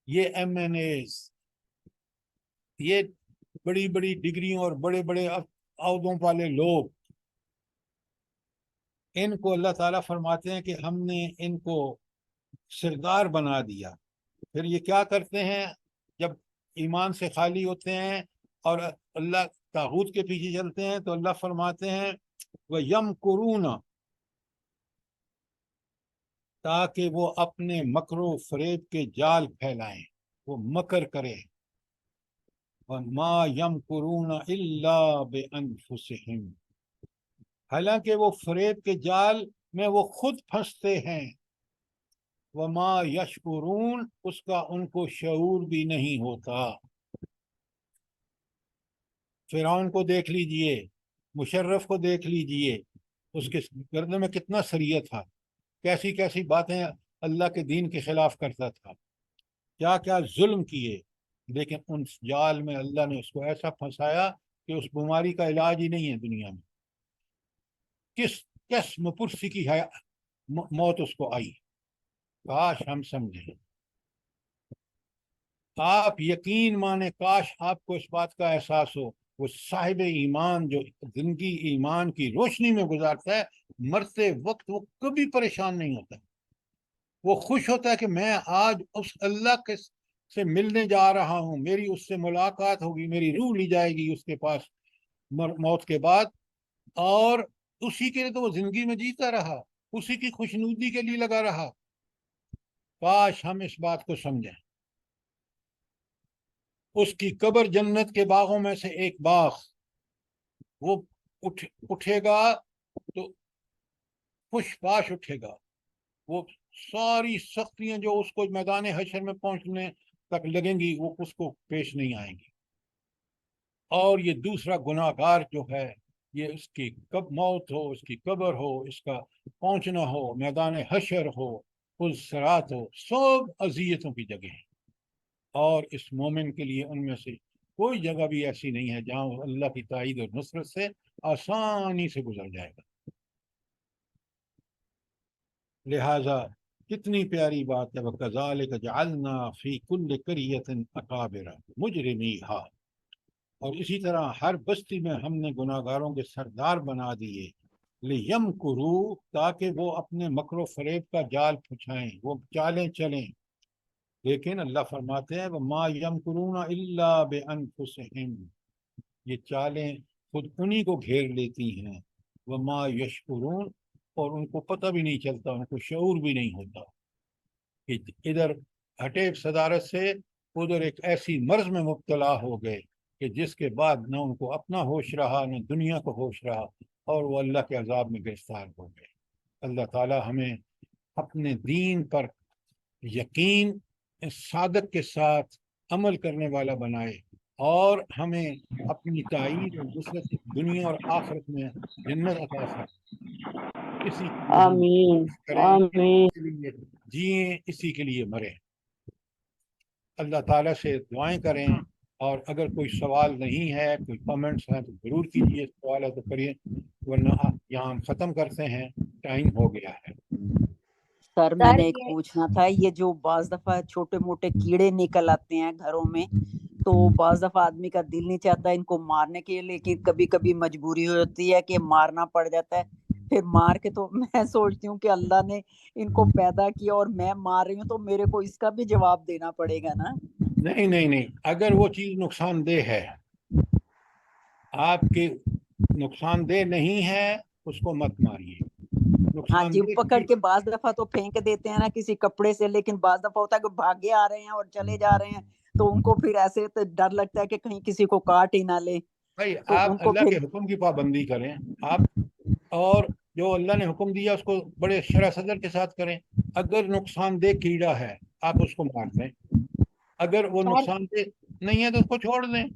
یہ ایم این ایز، یہ بڑی بڑی ڈگریوں اور بڑے بڑے عہدوں والے لوگ، ان کو اللہ تعالیٰ فرماتے ہیں کہ ہم نے ان کو سردار بنا دیا۔ پھر یہ کیا کرتے ہیں جب ایمان سے خالی ہوتے ہیں اور اللہ طاغوت کے پیچھے چلتے ہیں تو اللہ فرماتے ہیں وَيَمْكُرُونَ، تاکہ وہ اپنے مکر و فریب کے جال پھیلائیں، وہ مکر کریں۔ وَمَا يَمْكُرُونَ إِلَّا بِأَنفُسِهِمْ، حالانکہ وہ فریب کے جال میں وہ خود پھنستے ہیں۔ وما یشکرون، اس کا ان کو شعور بھی نہیں ہوتا۔ فرعون کو دیکھ لیجئے، مشرف کو دیکھ لیجئے، اس کے گردن میں کتنا سریہ تھا، کیسی کیسی باتیں اللہ کے دین کے خلاف کرتا تھا، کیا کیا ظلم کیے، لیکن ان جال میں اللہ نے اس کو ایسا پھنسایا کہ اس بیماری کا علاج ہی نہیں ہے دنیا میں۔ کس مپرسی کی موت اس کو آئی، کاش ہم سمجھیں، آپ یقین مانے، کاش آپ کو اس بات کا احساس ہو۔ وہ صاحب ایمان جو زندگی ایمان کی روشنی میں گزارتا ہے، مرتے وقت وہ کبھی پریشان نہیں ہوتا، وہ خوش ہوتا ہے کہ میں آج اس اللہ سے ملنے جا رہا ہوں، میری اس سے ملاقات ہوگی، میری روح لی جائے گی اس کے پاس موت کے بعد، اور اسی کے لیے تو وہ زندگی میں جیتا رہا، اسی کی خوشنودی کے لیے لگا رہا۔ کاش ہم اس بات کو سمجھیں۔ اس کی قبر جنت کے باغوں میں سے ایک باغ، وہ اٹھے گا تو خوش باش اٹھے گا، وہ ساری سختیاں جو اس کو میدان حشر میں پہنچنے تک لگیں گی وہ اس کو پیش نہیں آئیں گی۔ اور یہ دوسرا گناہ گار جو ہے، یہ اس کی کب موت ہو، اس کی قبر ہو، اس کا پہنچنا ہو، میدان حشر ہو، پل صراط ہو، سب اذیتوں کی جگہ ہیں، اور اس مومن کے لیے ان میں سے کوئی جگہ بھی ایسی نہیں ہے جہاں وہ اللہ کی تائید اور نصرت سے آسانی سے گزر جائے گا۔ لہذا کتنی پیاری بات ہے، وَكَذَلِكَ جَعَلْنَا فِي كُلِّ قَرْيَةٍ أَكَابِرَ مُجْرِمِيهَا، اور اسی طرح ہر بستی میں ہم نے گناہ گاروں کے سردار بنا دیے، لِيَمْكُرُوا، تاکہ وہ اپنے مکر و فریب کا جال پھچائیں، وہ چالیں چلیں، لیکن اللہ فرماتے ہیں وَمَا يَمْكُرُونَ إِلَّا بِأَنفُسِهِمْ، یہ چالیں خود انہی کو گھیر لیتی ہیں، وَمَا يَشْكُرُونَ، اور ان کو پتہ بھی نہیں چلتا، ان کو شعور بھی نہیں ہوتا کہ ادھر ہٹے صدارت سے ادھر ایک ایسی مرض میں مبتلا ہو گئے کہ جس کے بعد نہ ان کو اپنا ہوش رہا نہ دنیا کو ہوش رہا، اور وہ اللہ کے عذاب میں گرفتار ہو گئے۔ اللہ تعالی ہمیں اپنے دین پر یقین صادق کے ساتھ عمل کرنے والا بنائے، اور ہمیں اپنی تائید اور نصرت دنیا اور آخرت میں جنت عطا فرمائے۔ اسی کے لیے ہم آمین کریں، آمین۔ اسی کے لیے جئیں، اسی کے لیے مریں۔ اللہ تعالیٰ سے دعائیں کریں، اور اگر کوئی سوال نہیں ہے، کوئی کمنٹس ہیں تو ضرور کیجیے، سوال ہے تو کریے، ورنہ یہاں ہم ختم کرتے ہیں، ٹائم ہو گیا ہے۔ سر میں سر نے ایک یہ پوچھنا تھا، یہ جو بعض دفعہ چھوٹے موٹے کیڑے نکل آتے ہیں گھروں میں، تو بعض دفعہ آدمی کا دل نہیں چاہتا ان کو مارنے کے، لیکن کبھی کبھی مجبوری ہوتی ہے کہ مارنا پڑ جاتا ہے، پھر مار کے تو میں سوچتی ہوں کہ اللہ نے ان کو پیدا کیا اور میں مار رہی ہوں تو میرے کو اس کا بھی جواب دینا پڑے گا نا۔ نہیں نہیں نہیں، اگر وہ چیز نقصان دہ ہے، آپ کے نقصان دہ نہیں ہے، اس کو مت ماریے۔ ہاں نقصان جی، دہ پکڑ کے بعض دفعہ تو پھینک دیتے ہیں نا کسی کپڑے سے، لیکن بعض دفعہ ہوتا ہے کہ بھاگے آ رہے ہیں اور چلے جا رہے ہیں، تو ان کو پھر ایسے تو ڈر لگتا ہے کہ کہیں کسی کو کاٹ ہی نہ لے، بھائی تو آپ ان کو اللہ پھر کے حکم کی پابندی کریں۔ آپ اور جو اللہ نے حکم دیا اس کو بڑے شرح صدر کے ساتھ کریں. اگر نقصان دہ کیڑا ہے آپ اس کو مار دیں, اگر وہ سر نقصان دہ نہیں ہے تو اس کو چھوڑ دیں.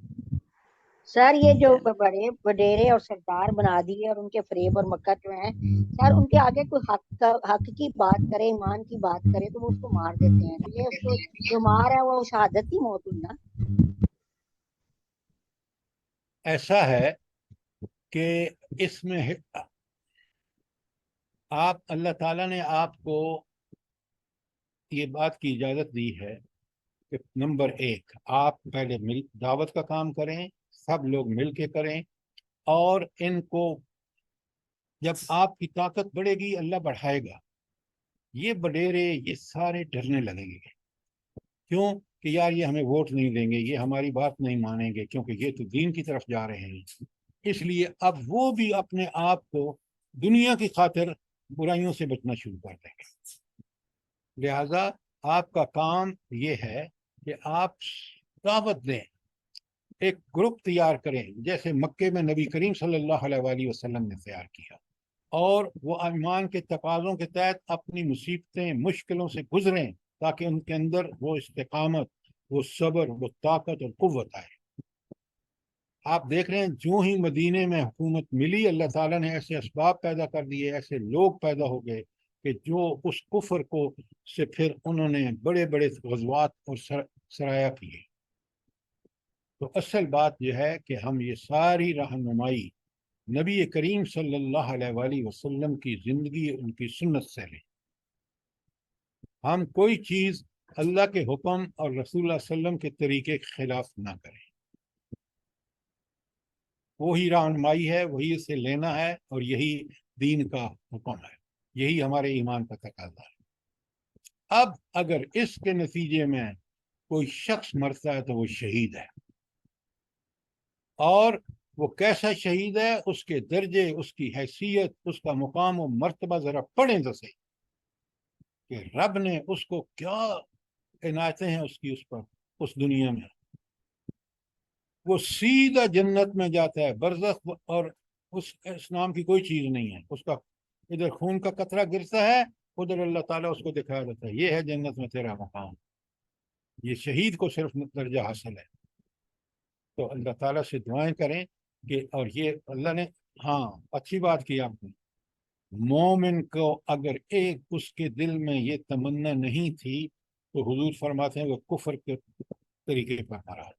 سر یہ جو بڑے وڈیرے اور سردار بنا دیے اور ان کے فریب اور مکر جو ہیں سر ان کے آگے کوئی حق کی بات کرے, ایمان کی بات کرے تو وہ اس کو مار دیتے ہیں. تو یہ اس کو جو مار ہے وہ شہادت کی موت ہوئی نا. ایسا ہے کہ اس میں آپ اللہ تعالیٰ نے آپ کو یہ بات کی اجازت دی ہے کہ نمبر 1 آپ پہلے دعوت کا کام کریں, سب لوگ مل کے کریں, اور ان کو جب آپ کی طاقت بڑھے گی اللہ بڑھائے گا. یہ وڈیرے یہ سارے ڈرنے لگیں گے. کیوں کہ یار یہ ہمیں ووٹ نہیں دیں گے, یہ ہماری بات نہیں مانیں گے, کیونکہ یہ تو دین کی طرف جا رہے ہیں. اس لیے اب وہ بھی اپنے آپ کو دنیا کی خاطر برائیوں سے بچنا شروع کر دیں گے. لہذا آپ کا کام یہ ہے کہ آپ دعوت دیں, ایک گروپ تیار کریں جیسے مکے میں نبی کریم صلی اللہ علیہ وآلہ وسلم نے تیار کیا, اور وہ ایمان کے تقاضوں کے تحت اپنی مصیبتیں مشکلوں سے گزریں تاکہ ان کے اندر وہ استقامت, وہ صبر, وہ طاقت اور قوت آئے. آپ دیکھ رہے ہیں جو ہی مدینے میں حکومت ملی اللہ تعالیٰ نے ایسے اسباب پیدا کر دیے, ایسے لوگ پیدا ہو گئے کہ جو اس کفر کو سے پھر انہوں نے بڑے بڑے غزوات اور سرایہ کیے. تو اصل بات یہ ہے کہ ہم یہ ساری رہنمائی نبی کریم صلی اللہ علیہ وآلہ وسلم کی زندگی, ان کی سنت سے لیں. ہم کوئی چیز اللہ کے حکم اور رسول اللہ صلی اللہ علیہ وسلم کے طریقے کے خلاف نہ کریں. وہی رہنمائی ہے, وہی سے لینا ہے, اور یہی دین کا حکم ہے, یہی ہمارے ایمان کا تقاضا ہے. اب اگر اس کے نتیجے میں کوئی شخص مرتا ہے تو وہ شہید ہے, اور وہ کیسا شہید ہے, اس کے درجے, اس کی حیثیت, اس کا مقام و مرتبہ ذرا پڑھیں تو صحیح کہ رب نے اس کو کیا عنایتیں ہیں اس کی اس پر اس دنیا میں. وہ سیدھا جنت میں جاتا ہے, برزخ, اور اس نام کی کوئی چیز نہیں ہے. اس کا ادھر خون کا قطرہ گرتا ہے, ادھر اللہ تعالیٰ اس کو دکھایا جاتا ہے یہ ہے جنت میں تیرا مقام. یہ شہید کو صرف درجہ حاصل ہے. تو اللہ تعالیٰ سے دعائیں کریں کہ, اور یہ اللہ نے ہاں اچھی بات کی آپ نے, مومن کو اگر ایک اس کے دل میں یہ تمنا نہیں تھی تو حضور فرماتے ہیں وہ کفر کے طریقے پر مرا.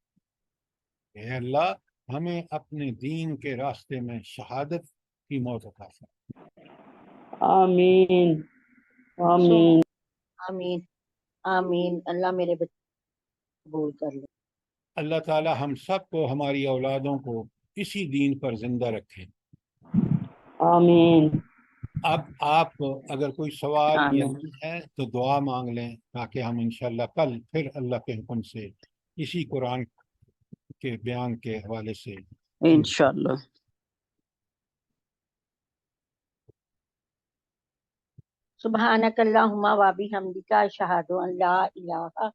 اے اللہ ہمیں اپنے دین کے راستے میں شہادت کی موت عطا فرما. آمین آمین. آمین آمین. اللہ میرے بچے قبول کر لے. اللہ تعالی ہم سب کو, ہماری اولادوں کو اسی دین پر زندہ رکھے. آمین اب آپ اگر کوئی سوال یا آمین. نہیں ہے تو دعا مانگ لیں تاکہ ہم انشاءاللہ کل پھر اللہ کے حکم سے اسی قرآن کے بیان کے حوالے سے انشاءاللہ. سبحانک اللہم و بحمدک اشہد ان لا الہ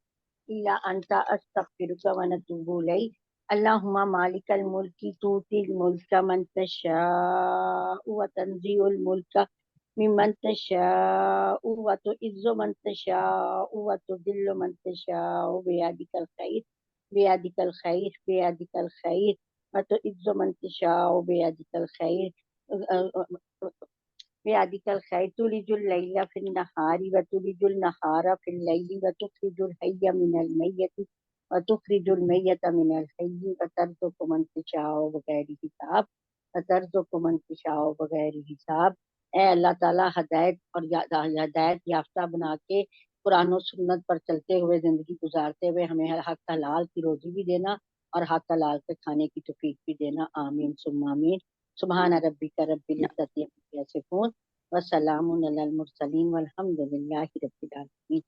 الا انت استغفرک و اتوب الیک. اللہم مالک الملک تؤتی الملک من تشاء و تنزع الملک ممن تشاء و تعز من تشاء و تذل من تشاء بیدک الخیر بیدک الخیر بیدک الخیر و تعز من تشاء بیدک الخیر بیدک الخیر تولج اللیل فی النہار وتولج النہار فی اللیل وتخرج الحی من المیت وتخرج المیت من الحی وترزق من تشاء بغیر حساب وترزق من تشاء بغیر حساب. اے اللہ تعالیٰ ہدایت اور ہدایت یافتہ بنا کے قرآن و سنت پر چلتے ہوئے زندگی گزارتے ہوئے ہمیں حق حلال کی روزی بھی دینا اور حق حلال سے کھانے کی توفیق بھی دینا. آمین ثم آمین. سبحان ربک رب العزت عما یصفون وسلام علی المرسلین والحمد للہ رب العالمین.